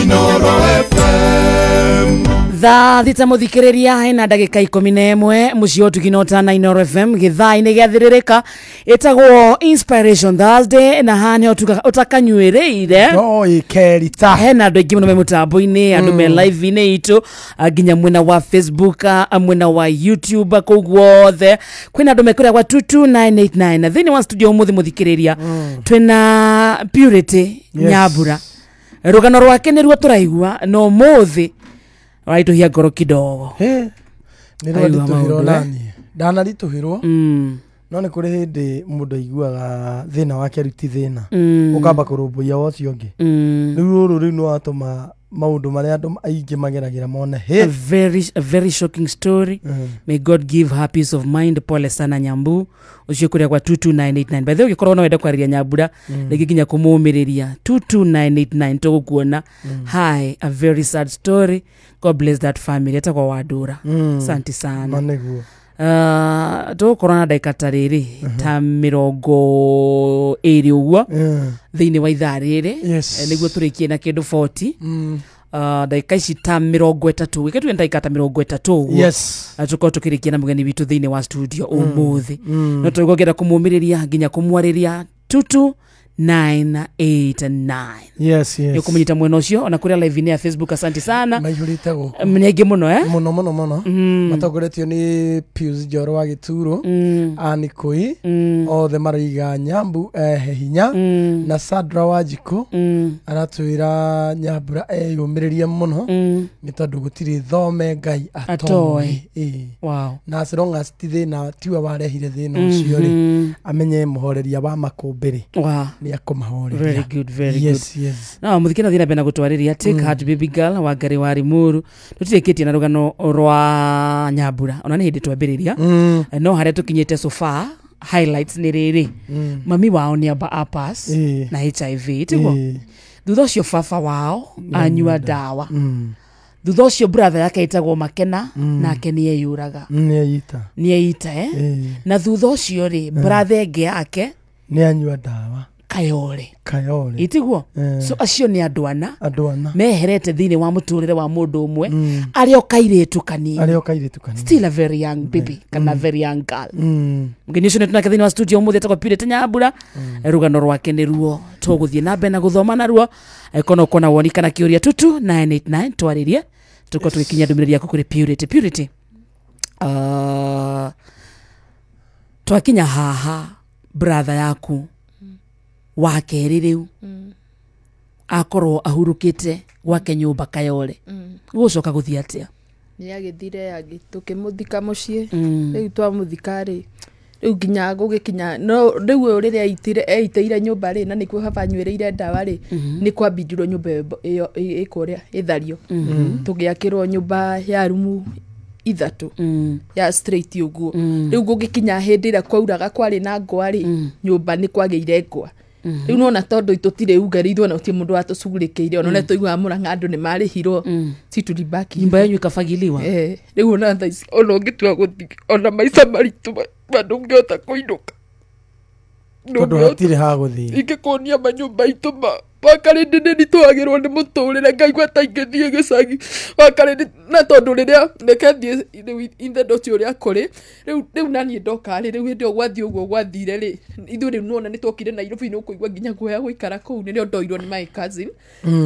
Inoro FM tha thita muthikiriria hena ndagika 11 mucio tukinota na Inoro FM githai-ini giathirika itagwo Inspiration Thursday na hane utakanywireire ikerita hena andu aingi muno me mutambo-ini andu me live-ini itu nginya mwena wa Facebook mwena wa YouTube kugwothe kwina andu mekuria gwa 22989 thini wa studio umuthi muthikiriria twina Purity Nyambura rugano rwake niruo turaigua no muthi right here ngoro kidogo nirwo ndituhirwo nani ndanarituhirwo no ni kuri hindi mundu aiguaga thina wake aruti thina ukamba kurumbuia wocio ngi riu ruru no atuma maundu maria andu aingi mageragira mone a very shocking story. May God give her peace of mind. Pole sana Nyambu ucio kuria kwa 22989 by the way ugikorwo no wenda kwariria Nyambura nginya kumumiriria 22989 tugukuona hi a very sad story. God bless that family eta kwa Wadura asante sana maneguo tugukorwo na ndagika tariri ta 20 uguo thiini wa ithaa riri niguo turikie na kindu 40 ndagika ici ta 30 iketu ndagika ta 30 uguo tuko tukirikia na mugeni witu thiini wa studio umuthi no tugogera kumumiriria nginya kumwariria 22989 yes yokumenyita mwena ucio ona kuria live ni ya Facebook asante sana maihurite guku mnenge muno muno matogoretio ni Pius Njoro wa Gituro Anikoi othe maraiga Nyambu hinya na Sadra Wajiko aratwira Nyambura yumiririe muno ni tondu gutiri thome Ngai atoi wow na as long as thina tiwa warehire thina ucio ri amenye muhoreria wa makumbiri wow very good yes no muthikina thina bena gutwariria take heart baby girl wa Ngari wa Rimuru tutiketie na rugano rwa Nyambura ona ni hindi twambiriria no haria tukinyete so far highlights ni riri mami wao ni aba apas na HIV tigwo thutha ucio baba wao anyua dawa thutha ucio brother yake itagwo Makena nake ni eyuraga ni eita na thutha ucio ri brother enge yake ni anyua dawa Kayole itigwo so acio ni andwana meherete thini wa muturire wa mundu umwe ario kairitu kanini still a very young baby kana very young girl mgeni ucio tunake thini wa studio umuthi etagwo Purity Nyambura rugano rwake ni ruo tuguthie na mbere na guthoma na ruo ikono kona woni kana kiuria 22989 twaririe tuko tukikinya ndumiriria yako kuri Purity twakinya haha brother yaku wakeri riu akorwo ahurukite gwake nyumba Kayole gucoka guthia atia ni agithire agitukimuthika mucii riu twamuthika ri riu nginya gugikinya no riu riria eiteire nyumba ri na nikuo habanywereire ndawa ri ni kwambindiro nyumba iyo ikuria ithario tugiakirwo nyumba ya rumu ithatu ya straight uguo riu gugikinya hindi ira kwauraga kwari na ngwari nyumba ni kwageire ngwa riu nona tondu itutire ugarirwo na uti mundu atucugurikiire ona tuigwa Murang'a andu ni marihirwo situlibaki nyumba yenyu ikafagiliwa riu ona thaisi ona ungitua guthi ona maica maritu ndungiota kuinuka tondu hatire ha guthi ingikuonia manyumba itu wakarindi ni twagirwo ni muturire ngaigua ta ingithie gicagi wakarindi na tondu riria nekethi inde ucio uria kuri riu nani ndoka ri riu ndio gwathi uguo gwathire ri ithu riu nona ni twokire Nairobi no kuigua nginya guoya guikara kuu ni ndoirwo ni my cousin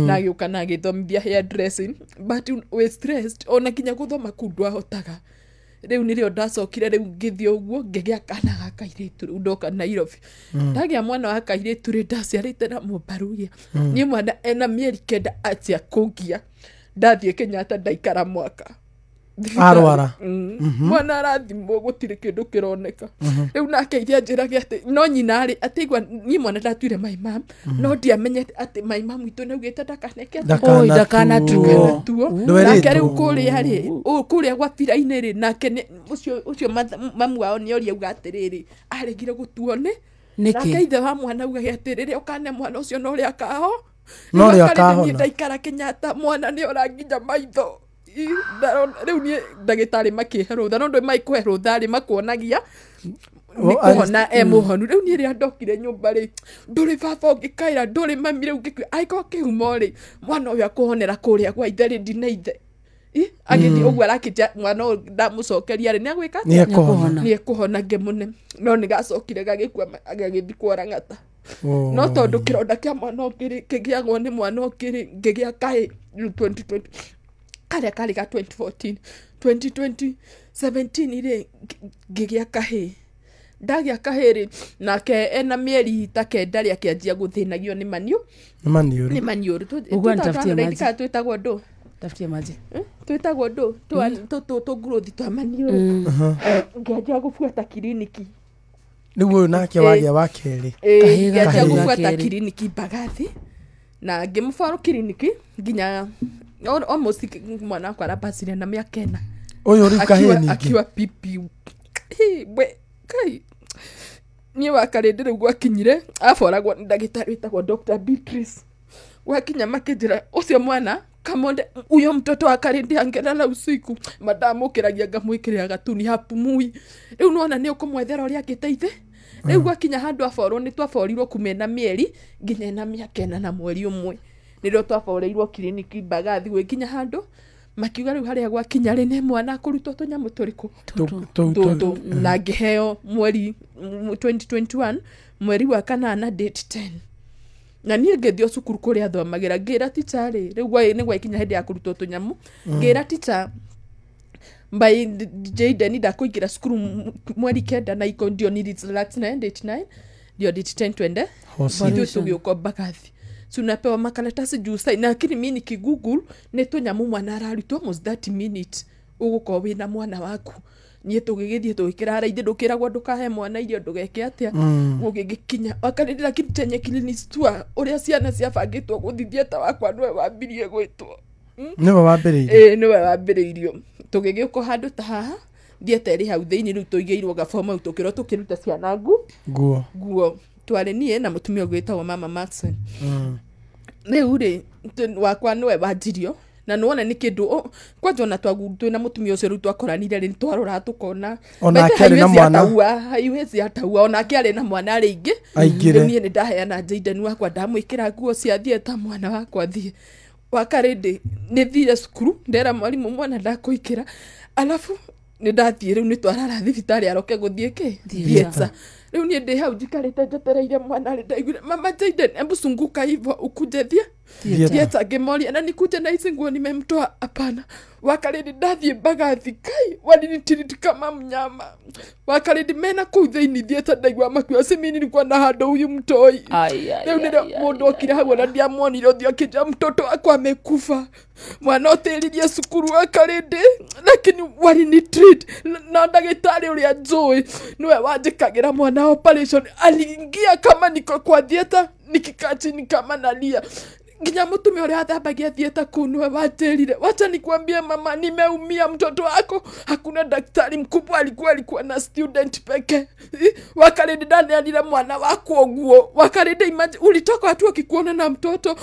na giuka na githomithia hair dressing but we stressed ona nginya guthoma kundu ahotaga riu nirio ndacokire riu ngithie uguo ngigia kana gakairitu riu ndoka Nairobi ndagia mwana wa kairitu ri ndaciarite na mumbarugia ni mwana ena mieri kenda atia kugia ndathie Kenyatta ndaikara mwaka arwara mwana arathimwo gutire kindu kironeka riu nake iria njirage ati no nyina ri atigwa ni mwana ndatuire my mom no ndiamenye ati my mom itu naugite ndakaneke ndakana tuo nake riu kuria ri kuria gwa pira-ini ri nake ucio mamu wao ni oria uga atiriri aregire gutuone nake ithe wa mwana uga atiriri ukane mwana ucio no ri akaho no ri akaho ndaikara Kenyatta mwana ni oranginya maitho riu ni ndagitari makihero tha no ndo maikuhero thari makuonagia nikuona muhonu riu ni ria ndokire nyumba ri nduri baba ngikaira nduri mami riu ngikwi aiko kihumo ri mwana uyu akuhonera kuria kwa ithe ri ndina ithe agithi uguo arakija mwana ndamucokeria ri niagwika niekuhona ngemune no nigacokire gagikua agagithi kwara ngata no tondu kironda kia mwana okiri kigiagwo ni mwana okiri ngigia kai 2020 karia kari ga 2014 2017 ire ngigia kahi ndagia kahiri nake ena mieri ta kenda ria kianjia guthinagio ni maniuru uguo ntafutie maji twitagwo ndo tafutie maji twitagwo ndo tu growth twa maniuru ngianjia gubuata kiriniki niguo nake wagia wakeri ngianjia gubuata kiriniki Mbagathi na ngimufaro kiriniki nginya almost mwana kwa rapasire na miaka 4 uyu ri kaheni akiwa pipi bwe kai ni wakarendere gwakinyire aforagwo ndagitari witagwo Dr. Beatrice wakinya makijira ucio mwana kamonde uyo mtoto akarindi angelala usiku madamu kiragia ngamwikirira gatuni hapumui riu nona ni ukumwethera uria giteithe riu gwakinya handu aforwo ni twaforirwo kumena mieri nginya na miaka 4 na mweri umwe nirio twaforeirwo kiriniki Mbagathi gwikinya handu makiuga riu haria gwakinya ri ni mwana kurutwo tunyamu turiku na ngiheo mweri 2021 mweri wa kanana date 10 na niĩ ngĩthio cukuru kũrĩa athomagira ngĩra teacher rĩ rĩu nĩ gwakinya hĩndĩ ya kũrutwo tũnyamu ngĩra teacher by Jayden ndakũingĩra cukuru mweri 9 na iko ndio ni date 9 ndio date 10 twende ndio tũgĩũka Mbagathi tunapewa makaratasi juu sai lakini mimi nikigoogle ni tunyamu mwana ararutwo almost 30 minutes uguko wina mwana waku nie tugigithie twikira raidi ndukiragwo ndukahe mwana irio ndugeke atia ugigikinya wakarindira kitenye clinics tua uria ciana ciabangitwo guthithia ta wakwa ndwe wambirie gwitwo niwe wambiriirio niwe wambiriirio tugigiuko handu ta haha ndieteri hau thiini riu tuigeirwo gaboma tukiro tukiruta ciana nguo twari nie na mutumia gwitagwo mama Maxon riu ri wakwa niwe wanjirio na nuona ni kindu kwanja na twagutwe na mutumia ucio riu twakoranire ri twarora tukona ona akari na mwana haiwezi ataua ona akari na mwana ari ingi aingire nie ni ndaheana Jayden wakwa ndamwikira nguo cia thieta mwana wakwa thie wakarindi ni thire cukuru ndera mwalimu mwana ndakuikira alafu ni ndathie riu ni twarara thibitari aroke guthie thieta riu ni ndi hau njikarite njetereire mwana ri ndaigire mama Jayden embu sunguka hivyo ukujethie thieta ngimoria na nikuje na hizi nguo nimemtoa hapana wakarindi ndathie Mbagathi kai walinitiriti kama mnyama wakarindi mena kuu thiini thieta ndaigua makiwa simi nilikuwa na hado huyu mtoi riu ndio mundu okira hau na ndiamonire uthio kija mtoto wako amekufa mwana otiririe cukuru wakarindi lakini walinitreat na ndagitari uria njui niwe wanjikagira mwana operation aliingia kama niko kwa thieta nikikachini kama nalia nginya mutumia uria athambagia thieta kunwe waterire wacha nikwambie mama nimeumia mtoto wako hakuna daktari mkubwa alikuwa na student peke wakarindi ndani alile mwana wako nguo wakarindi imagine ulitoka watu wakikuona na mtoto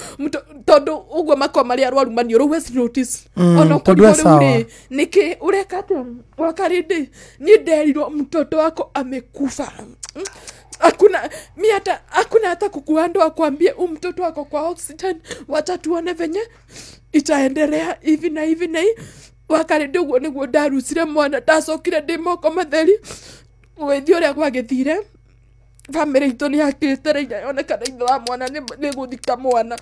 tondu ugwe mako mali arwaru mani always notice ona kuri niki urekate wakarindi ni nderirwo mtoto wako amekufa hakuna hata kukuando akwambie mtoto wako kwa oxygen wacha tuone venye itaendelea hivi na hivi na wakarindi uguo niguo ndarusire mwana ndacokire ndi moko matheri gwithi uria gwagithire family itu ni yakitereire onekana ithe wa mwana ni guthika mwana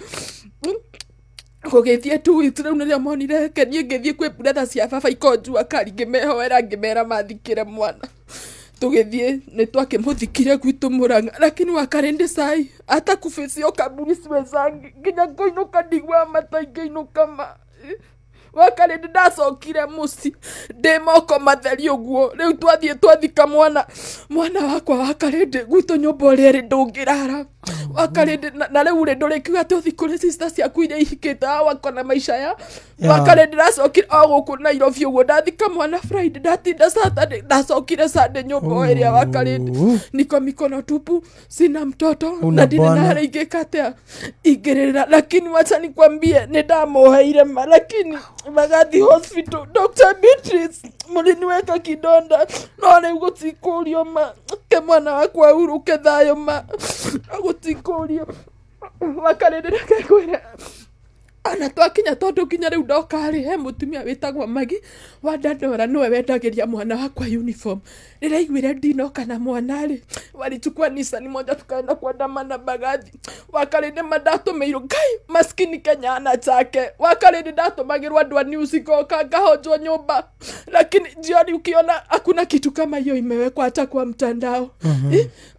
gugithie 2 weeks riu niria monire kenie ngithie kwi brother cia baba ikonjua kari ngimehoera ngimera mathikire mwana tugithie ni twakimuthikire gwitu Murang'a lakini wakarindi sai hata kuficio kaburi siwezangi nginya ngoinuka ndigwa mataingeinuka ma wakarindi ndacokire muci ndi moko matheri uguo riu twathika mwana wakwa wakarindi gwitu nyumba uria ri ndungirara wakarindi na riu ri ndurikiuga ati uthi kuri sister ciaku iria ihikite wakona maisha ya wakarindi ndacokire guku Nairobi uguo ndathika mwana Friday ndatinda Saturday ndacokire Sunday nyumba iria wakarindi niko mikono tupu sina mtoto na ndina naringika atia ingirira lakini wacha nikwambie ni ndamuheire lakini Mbagathi hospital Dr. Beatrice muliniweka kidonda no riu gutikurio ma ke mwana wakwa uruke thayo ma gutikurio wakarindi kakwira ana twakinya tondu kinya riu ndokari he mutumia witagwo Magi wa Dandora niwe wendagiria mwana wakwa uniform niraiguire ndinoka na mwana ri walichukua Nissan moja tukaenda kuandamana Bagathi wakarinde mandatumirwo ngai maskini Kenya ana chake wakarinde ndatumagirwa andũ a news goka ngahonjwo nyumba lakini jioni ukiona hakuna kitu kama hiyo imewekwa hata kwa mtandao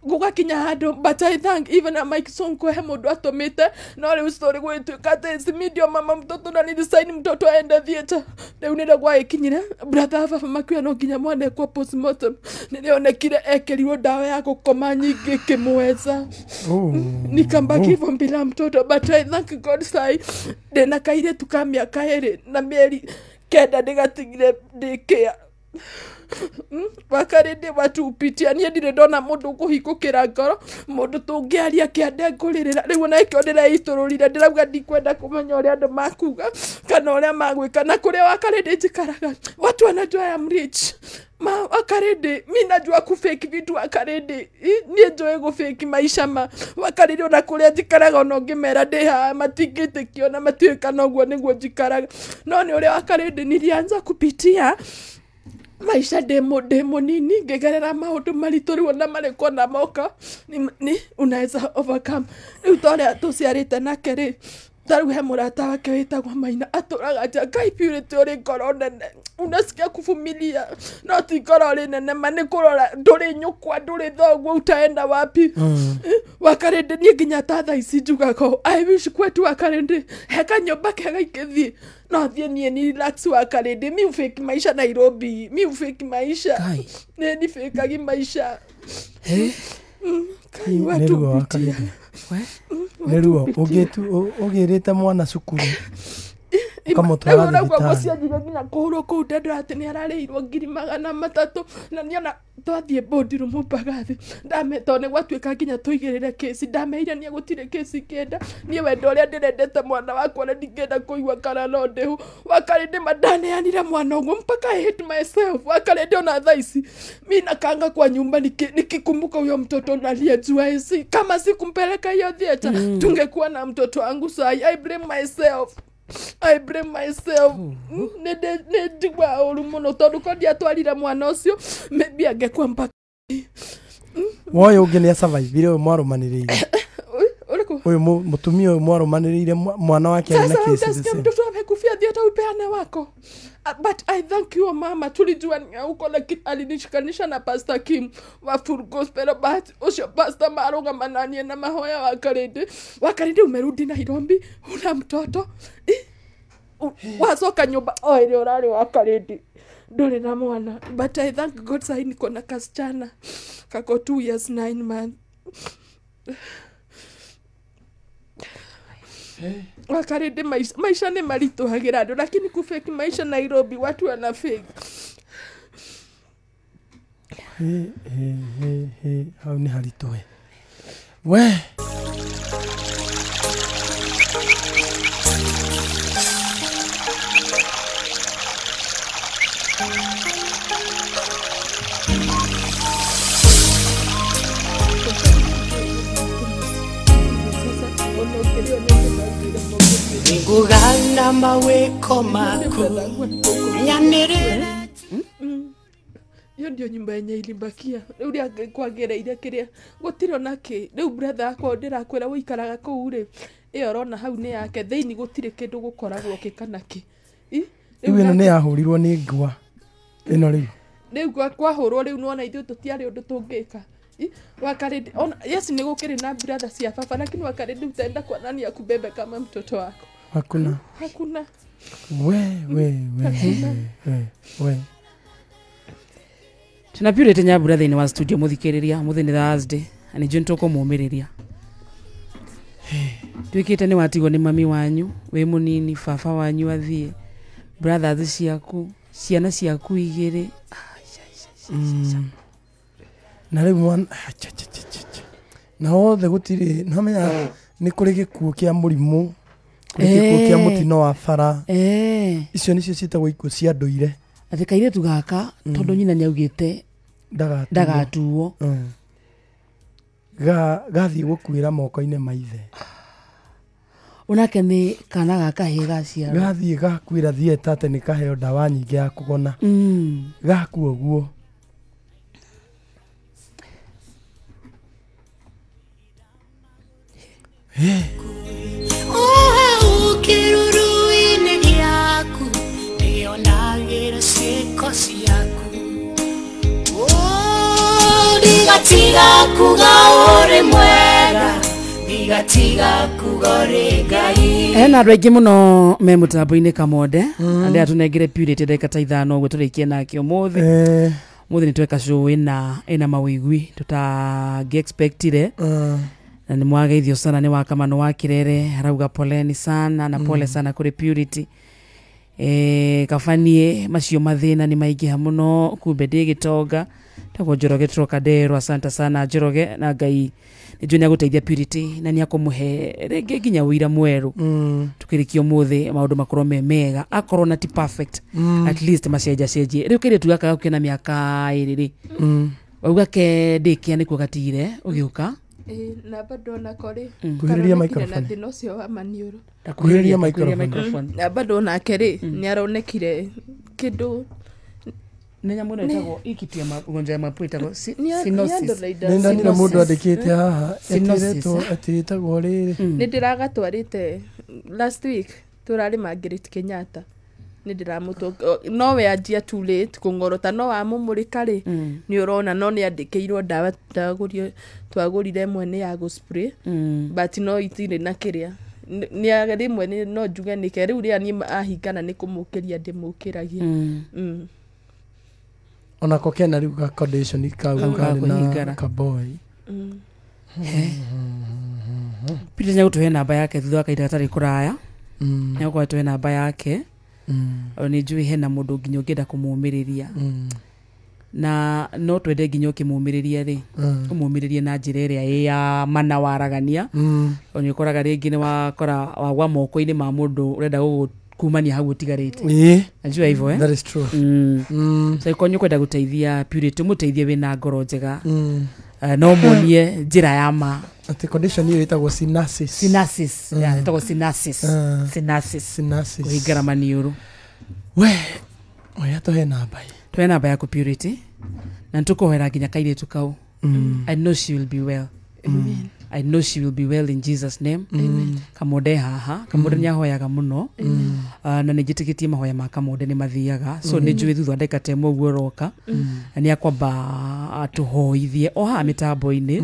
gugakinya handu but I thank even Mike Sonko he mundu atumite no riu story gwituika ati media mama mtoto na nidesign mtoto aende theater riu nire gwaikinyire brother baba makwia no nginya mwana kwa postmortem nilionekire ekerirwo dawa ya gukoma nyingi kimweza nikambaki hivyo bila mtoto but I thank God sai ndena kaire tukamia kaere na mieri kenda ndigatigire ndikia wakarinde watu upitia nie ndire ndona mundu kuhikukira ngoro mundu tungiaria kiande ngurira riu na ikio ndira itururire ndirauga ndikwenda kumenya uria andu makuga kana uria magwika na kuria wakarinde njikaraga watu wanajua I am rich wakarinde mi najua kufake vitu wakarinde nie njoe gufake maisha wakarinde ona kuria njikaraga ona ngimera ndiha matingitikio na matuika noguo niguo njikaraga no ni uria wakarinde nilianza kupitia maisha demo nini ngegerera maundu maritu riu na mariko na moka ni unaweza overcome utore tuciarite nake ri taru he murata wake witagwo Maina aturaga nja Ngai purity uri ngoro nene unasikia kuvumilia no ti ngoro ri nene mani kurora nduri nyukwa nduri thoguo utaenda wapi wakarinde nie nginya tatha ici njugako I wish kwetu wakarinde heka nyumba kega ikithi no thie nie ni relax wakarinde mi ufeki maisha Nairobi mi ufeki maisha ni fake maisha Kai watu wakarinde Neruo ugirite mwana cukuru ukamutwara thibitari nginya kuhurwo kuu Dandora ati ni arareirwo 300,000 na niona twathie bodi room Bagathi ndameto ni gwatuika nginya tuigirire kesi ndameire ni gutire kesi kenda nie wendo uria ndirendete mwana wakwa na ndingenda kuigwa kana no ndehu wakarinde madane yanira mwana uguo mpaka I hate myself wakarinde ona thaisi mimi nakanga kwa nyumba nikikumbuka huyo mtoto aliyejua esi kama sikumpeleka hiyo theater tungekuwa na mtoto wangu sai I blame myself nediwa uru muno tondu kondi atwarire mwana ucio maybe angekuwa mpaka woyo ungi ni survive uyu mwarumaniriire uyu mutumia uyu mwarumaniriire mwana wake na kesi sasa mtoto amekufia theater upeane wako but I thank you mama tulijua uko lakini alinishikanisha na Pastor Kim wa Full Gospel but usho pastor maronga mananie na mahoya wakarinde umerudi Nairobi una mtoto wasoka nyumba ile orari wakarinde nduri na mwana but I thank God sai niko na kasichana kako 2 years 9 months wakarinde maisha ni marituhagira andu lakini kufake maisha Nairobi watu wana fake hau ni haritoe we Ngugana maweko maku nyanere yo ndio nyumba yenye ilimbakia uria kwagereire kiria gutiro nake riu brother akwa ndirakwira uikaraga kuu ri iyo rona hau ni yake theini gutire kindu gukoragwo kikanaki riu ni yahurirwo ni ngwa ino riu kwahurwo riu nona ithu tutiari undu tungika wakaridi yes ni gukiri na brother cia baba lakini wakaridi utaenda kuanania kubebe kama mtoto wako hakuna we tunapurite nyabura thini wa studio muthikiriria muthini Thursday ani junto ko mumiriria twikite ni watigo ni mami wanyu we munini baba wanyu athie brothers ciaku ciana ciaku igiri na riu mwana na othe gutiri ntamenya ni kuri gikuo kia murimu gikuo kia mutino wa bara icio nicio citagwo ikuo cia nduire athikaire tugaka tondu nyina nyaugite ndagatuo gathi gukwira moko-ine maithe unake ni kana gaka hega cia gathie gakwira thieta ate ni kaheo dawa nyingi ya kugona gakuo guo ukiruruine giaku nionagira ciĩko ciaku ndigatiga kuga ũrĩ mwega ndigatiga kuga ũrĩ Ngai. Hena andũ aingĩ mũno me mũtambo-inĩ Kamonde andũ atunengire Purity ndagĩka ta ithano ũguo tũrĩkie nake ũmũthĩ mũthĩ nĩ tweka show ĩna mawĩgwi tũtangĩ-expectire na nĩ mwageithio sana nĩ Wakamano wa Kirere arauga poleni sana na pole sana kũrĩ Purity. Kafanie macio mathĩna nĩ maingĩha mũno kumbe ndĩgĩtonga tagwo Njoroge Trocadero. Asante sana Njoroge, na Ngai nĩnjũĩ nĩagũteithia Purity na nĩakũmũhe rĩngĩ nginya wĩira mwerũ tukĩrĩkia ũmũthĩ maũndũ makorwo me mega akorwo na ti perfect at least macenjacenjie rĩu kĩrĩtu gaka gũkĩna mĩaka ĩrĩ wauga ke ndĩkia nĩkuo gatigire ũgĩũka na bado na kore kuhiriria microphone na thino cio wa maniuru kuhiriria microphone na bado na kere ni aronekire kindu nenya muno etagwo ikitia magonjwa ya mapua etagwo synosis nenda ni mundu andikite haha etiretwo etiretagwo riri ni ndiragatwarite last week turari Margaret Kenyatta ni ndiramuto no we ajia too late kungorota no wa mumurika ri ni urona no ni andikirwo dawa twagurire mwene ya go spray but no itire na kiria ni agari mwene no njuge ni ke riu ria ni ahingana ni kumukiria ndimukiragia ona ko kena riu ga condition kau na kaboy Pita nyagu tuhe namba yake thutha kaita tari kuraya nyagu tuhe namba yake ni njui hena mundu nginya ngenda kumumiriria na no twende nginya ukimumiriria ri umumiririe na njira iria ya mana waragania oni ukoraga ringi ni wakora wagwa moko-ini ma mundu urenda kumania hau utigarite najua hivyo that is true so ikonyo kwenda guteithia Purity muteithie wina ngoro njega no munie njira ya ma ati condition hiyo itagwo synosis itagwo synosis kuhingara maniuru we oya tuhe namba yaku Purity na ntukuhera nginya kairitu kau I know she will be well. Amen. I know she will be well in Jesus name. Amen. Kamonde haha Kamonde nyahoyaga muno na nĩnjĩtĩkĩtie mahoya ma Kamonde nĩ mathiaga so nĩnjũĩ thutha ndeka temo guo roka ni akwamba atuhoithie o ha mitambo-ini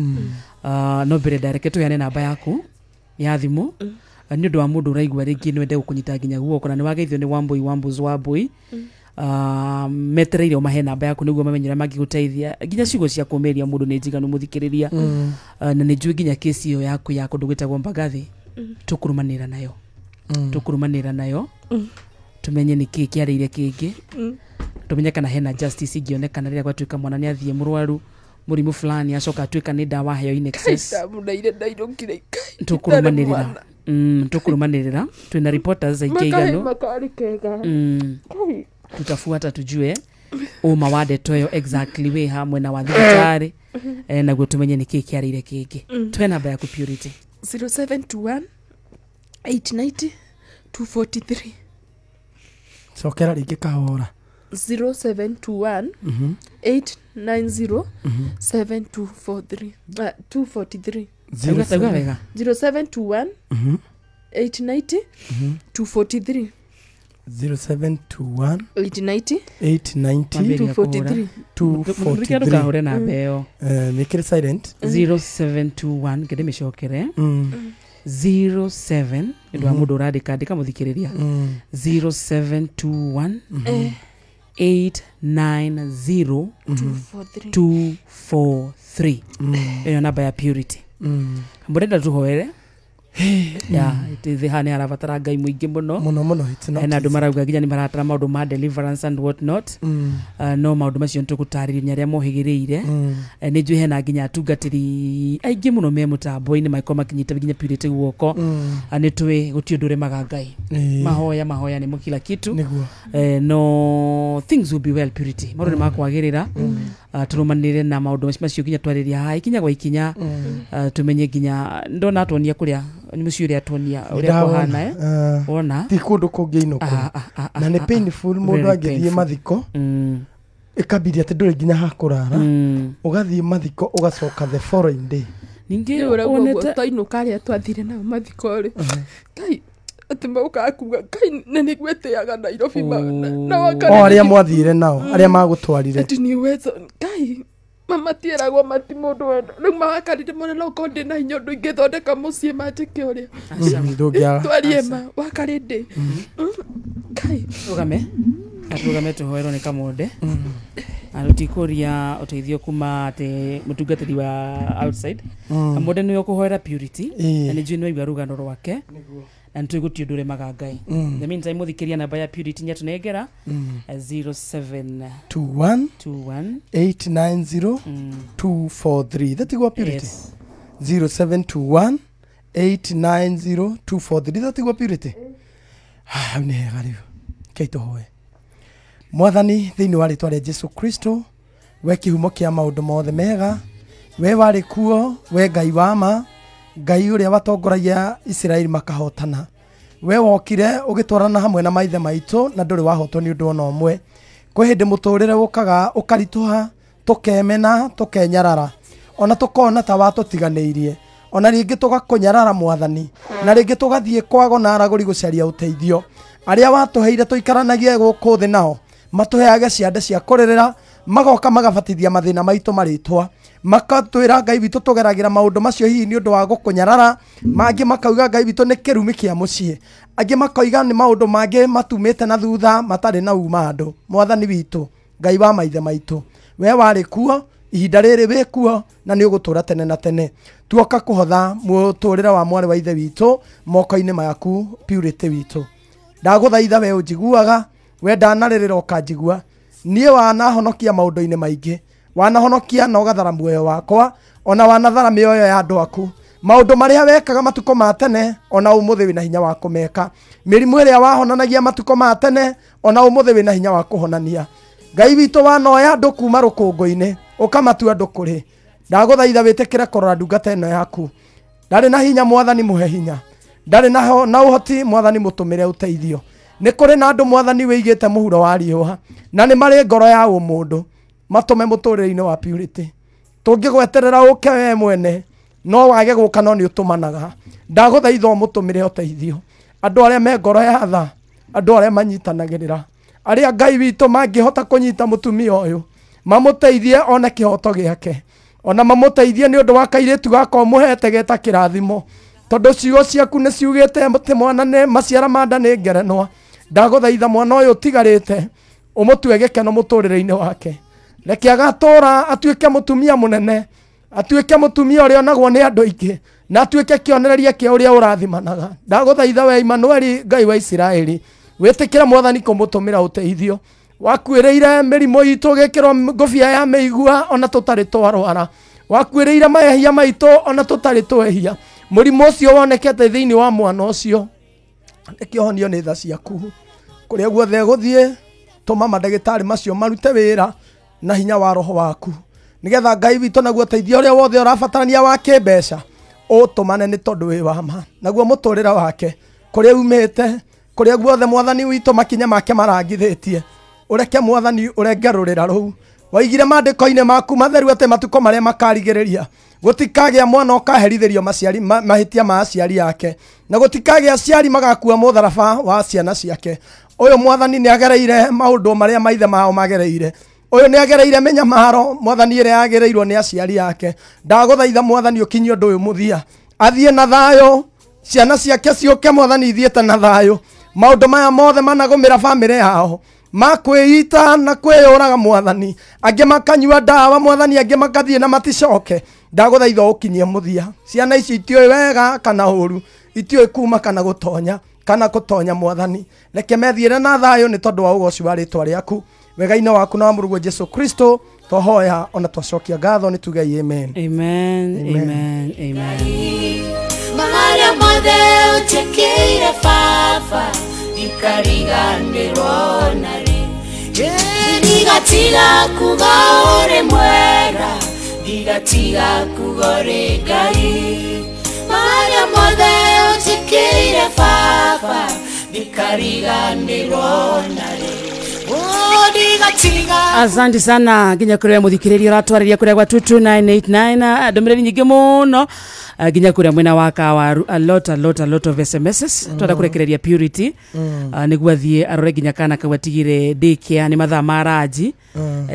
no mbere ndareke tuyane namba yaku ya thimu ni undu wa mundu uraigua ringi ni wende gukunyita nginya guoko na ni wageithio ni Wambui metereire mahe namba yaku niguo mamenyera mangiguteithia nginya ciugo cia kumeria mundu ni njiganu muthikiriria na ni njui nginya kesi iyo yaku ya kundu gwitagwo Mbagathi tukurumanira nayo tumenye ni kiki kiarire kingi tumenye kana hena justice ingionekana rĩrĩa gwatuĩka mwana nĩ athiĩ mũrwaru mũrimũ fulani acoka atuĩka nĩ ndawa heo in excess tukurumanirira twina reporters aingĩ igano tutafuata tujue uma wa ndeto ĩyo exactly we hamwe na wa thibitarĩ naguo tumenye nĩ kĩĩ kĩarĩire kĩngĩ twe namba yaku Purity 0721 890 243 cokera ringi kahora 0721 890 7243 243 0721 890 243 0721 890 243 243 na beo make it silent 0721 ngende micokere 07 ndo amudo radika ndika muthikiriria 0721 890 243 iyo namba ya Purity murenda tuhoere itithi hane arabatara Ngai muingi muno na andu marauga nginya ni maratara maundu ma deliverance and what not no maundu macio ntukutariria nya mohigiriire ni njui hena nginya atungatiri aingi muno me mutambo-ini maiko makinyita nginya Purity guoko ni twi gutiundure magangai mahoya ni mukila kitu no things will be well Purity maundu ni makwagirira turumanire na maundu macio kinya twariria hai kinya gwa ikinya tumenye kinya ndona atonia kuria mucio ria atonia uria kuhana ona ti kundu kungiinuka na ni painful mundu angithie mathiko ikabidi ati nduri nginya hakurara ugathie mathiko ugacoka the following day ningi onete toinuka ria twathire na mathiko ri kai ati mauka akuga kai na nigweteaga Nairobi na wakari aria mwathire nao aria magutwarire ati ni wezo kai mama tieragwo mati mundu wenda riu mawakarire mone no konde na hinya ndu ingithondeka mucie matike uria twariema wakarinde kai rugame tuhoerwo ni Kamonde arutikuria uteithio kuma ati mutungatiri wa outside Kamonde niwe kuhoera Purity na ni njui niwe rugano rwake na ntuigutie ndure magangai the meantime muthikiria namba ya Purity nya tunengera 0721 890 243 that igwa Purity 0721 890 243 that igwa Purity ne gariu keito hoe mwathani thiini wa ritwa ria Jesu Kristo we kihumo kia maundu mothe mega we wari kuo we Ngai wa ma Ngai uria watongoragia Israeli makahotana we wokire ugitwarana hamwe na maithe maitu na nduri wahotwo ni undu ona umwe kwi hindi muturire ukaga ukarituha tukemena tukenyarara ona tukona ta watutiganeirie ona ringi tugakunyarara mwathani na ringi tugathie kwago na araguri gucaria uteithio aria watuheire tuikaranagie guku thi nao matuheage ciande cia kurerera magoka magabatithia mathina maitu maritwa makatwira Ngai witu tugeragira maundu macio hihi ni undu wa gukunyarara mangi makauga Ngai witu ni kirumi kia mucie angi makoiga ni maundu mangi matumite na thutha matari na uma andu mwathani witu Ngai wa maithe maitu we wari kuo ihinda riri wi kuo na ni ugutura tene na tene tuoka kuhotha muturira wa mwari wa ithe witu moko-ini maku Purity witu ndaguthaitha we unjiguaga we ndanarĩrĩra ũkanjigua niĩ wanahonokia maũndũ-inĩ maingĩ wanahonokia na ũgathara muoyo wakwa ona wanathara mĩoyo ya andũ aku maũndũ marĩa wekaga matukũ ma tene ona ũmũthĩ wĩna hinya wa kũmeka mĩrimũ ĩrĩa wahonanagia matukũ ma tene ona ũmũthĩ wĩna hinya wa kũhonania Ngai witũ wanoya andũ kuma rũkũngũ-inĩ ũkamatua andũ kũrĩ ndagũthaitha wĩtĩkĩre kũrora ndungata ĩno yaku ndarĩ na hinya mwathani mũhe hinya ndarĩ na ũhoti mwathani mũtũmĩre ũteithio nĩ kũrĩ na andũ mwathani wĩigĩte mũhuro wa riũa na nĩ marĩ ngoro ya ũmũndũ matũme mũtũrĩre-inĩ wa Purity tũngĩgweterera ũke we mwene no wage gũka no nĩ ũtũmanaga ndagũthaitha ũmũtũmĩre ũteithio andũ arĩa me ngoro ya tha andũ arĩa manyitanagĩrĩra arĩa Ngai witũ mangĩhota kũnyita mũtumia ũyũ mamũteithie one kĩhoto gĩake ona mamũteithie nĩ ũndũ wa kairĩtu gaka ũmũhete geta kĩrathimo tondũ ciugo ciaku nĩ ciugĩte atĩ mwana nĩ maciara ma nda nĩ ngerenwa ndagũthaitha mwana ũyũ ũtigarĩte ũmũtue gĩkeno mũtũrĩre-inĩ wake reke agatũra atuĩke mũtumia mũnene atuĩke mũtumia ũrĩa onagwo nĩ andũ aingĩ na atuĩke kĩonereria kĩa ũrĩa ũrathimanaga ndagũthaitha we Imanueli Ngai wa Isiraeli wĩtĩkĩre mwathani kũmũtũmĩra ũteithio wakuĩrĩire mĩrimũ itũ gĩkĩrwo ngũbia ya mĩigua ona tũtarĩ twarwara wakuĩrĩire mahĩhia maitũ ona tũtarĩ twehia mũrimũ ũcio wonekete thĩinĩ wa mwana ũcio nĩkĩhonio nĩ tha ciaku kũrĩa guothe gũthiĩ tũma mandagĩtarĩ macio marute wĩra na hinya wa roho waku nĩgetha Ngai witũ naguo teithia ũrĩa wothe ũrabatarania wa kĩmbeca ũtũmane nĩ tondũ wĩ wa ma naguo mũtũrĩre wake kũrĩa umĩte kũrĩa guothe mwathani witũ makinya make marangithĩtie ũreke mwathani ũrengerũrĩra rũu waigire mandĩko-inĩ maku matheru atĩ matukũ marĩa makarigĩrĩria gũtikagĩa mwana ũkaherithĩrio mahĩtia ma aciari yake na gũtikagĩa aciari magakua mũtharaba wa ciana ciake ũyũ mwathani nĩ agereire maũndũ marĩa maithe mao magereire ũyũ nĩ agereire mĩnyamaro mwathani ĩrĩa yagereirwo nĩ aciari yake ndagũthaitha mwathani ũkinyie ũndũ ũyũ mũthia athiĩ na thayũ ciana ciake ciũke mwathani ithiĩte na thayũ maũndũ maya mothe managũmĩra bamĩrĩ yao makwĩita na kwĩyũraga mwathani angĩ makanyua ndawa mwathani angĩ makathiĩ na maticoke ndagũthaitha ũkinyie mũthia ciana ici itiũĩ wega kana ũru itiũĩ kuma kana gũtonya mwathani reke methiĩre na thayũ nĩ tondũ wa ũgoci wa rĩtwa rĩaku wega-inĩ waku na wa mũrũguo Jesu Kristo twahoya ona twacokia ngatho nĩ tuge amen amen amen amen marĩa mothe ũtekĩire baba ikariganĩrwo narĩ ndigatiga kuga ũrĩ mwega ndigatiga kugore ngai maria mothe utikire baba ndikariganirwo nare asante sana nginya kuria muthikiriria ratwariria kuria gwa 22989 ndomereri nyingi muno nginya kuria mwena waka wa a lot of SMSs twenda kurekereria Purity niguo athie arore nginya kana kawatigire daycare ni mathaa maraji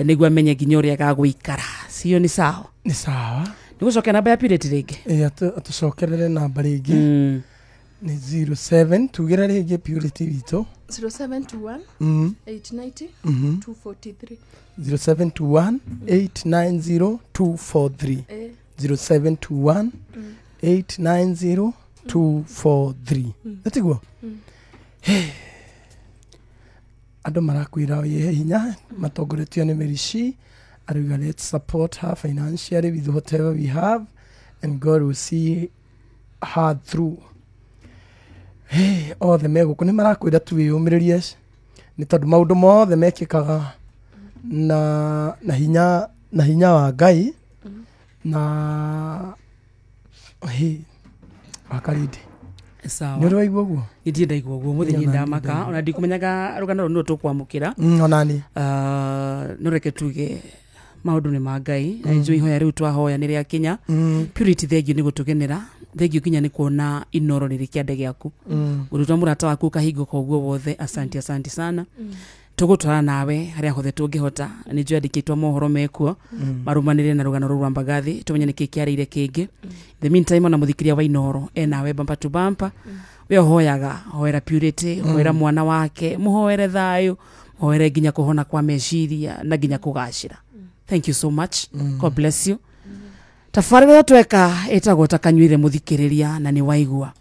niguo amenye nginya uria gagwikara sio ni sawa nigucokia namba ya Purity ringi atucokerere namba ringi ni 07 tugira ringi Purity wito 0721 890 243 0721 890 243 0721 890 243 Natiguo ando marakwira ye hinya matongoretio ni Merishi aruga let's support her financially with whatever we have and God will see her through. Othe megũkũ nĩ marakwĩra tu wĩyũmĩrĩrie nĩ tondũ maũndũ mothe mekĩkaga na hinya wa Ngai na wakarindi sawa nĩ ũraigua guo itie ndaigua guo mũthenya ndamaka ona ndikumenyaga rugano rũrũ tũkwamũkĩra onani no reke tuge maũndũ nĩ ma Ngai na njũ ihoya rĩu twahoya nĩ rĩa Kenya Purity thengio nĩ gũtũgenera thengio kinya nĩ kuona inoro nĩ rĩkĩande gĩaku ũruta mũrata waku kahingo koguo wothe asante sana tugutwara nawe haria hothe tungihota ni njũ andĩkĩtwo mohoro mekuo marumanĩrĩre na rugano rũu rwa mbagathi tumenye nĩ kĩarĩire kĩngĩ the meantime ona mũthikĩria wa inoro nawe bamba to bamba we hoyaga hoera Purity hoera mwana wake muhoere thayo hoere nginya kuhona kwa meciria na nginya kugacira thank you so much God bless you tafarĩra tweka etagwo takanyuire mũthikĩrĩria na nĩ waigua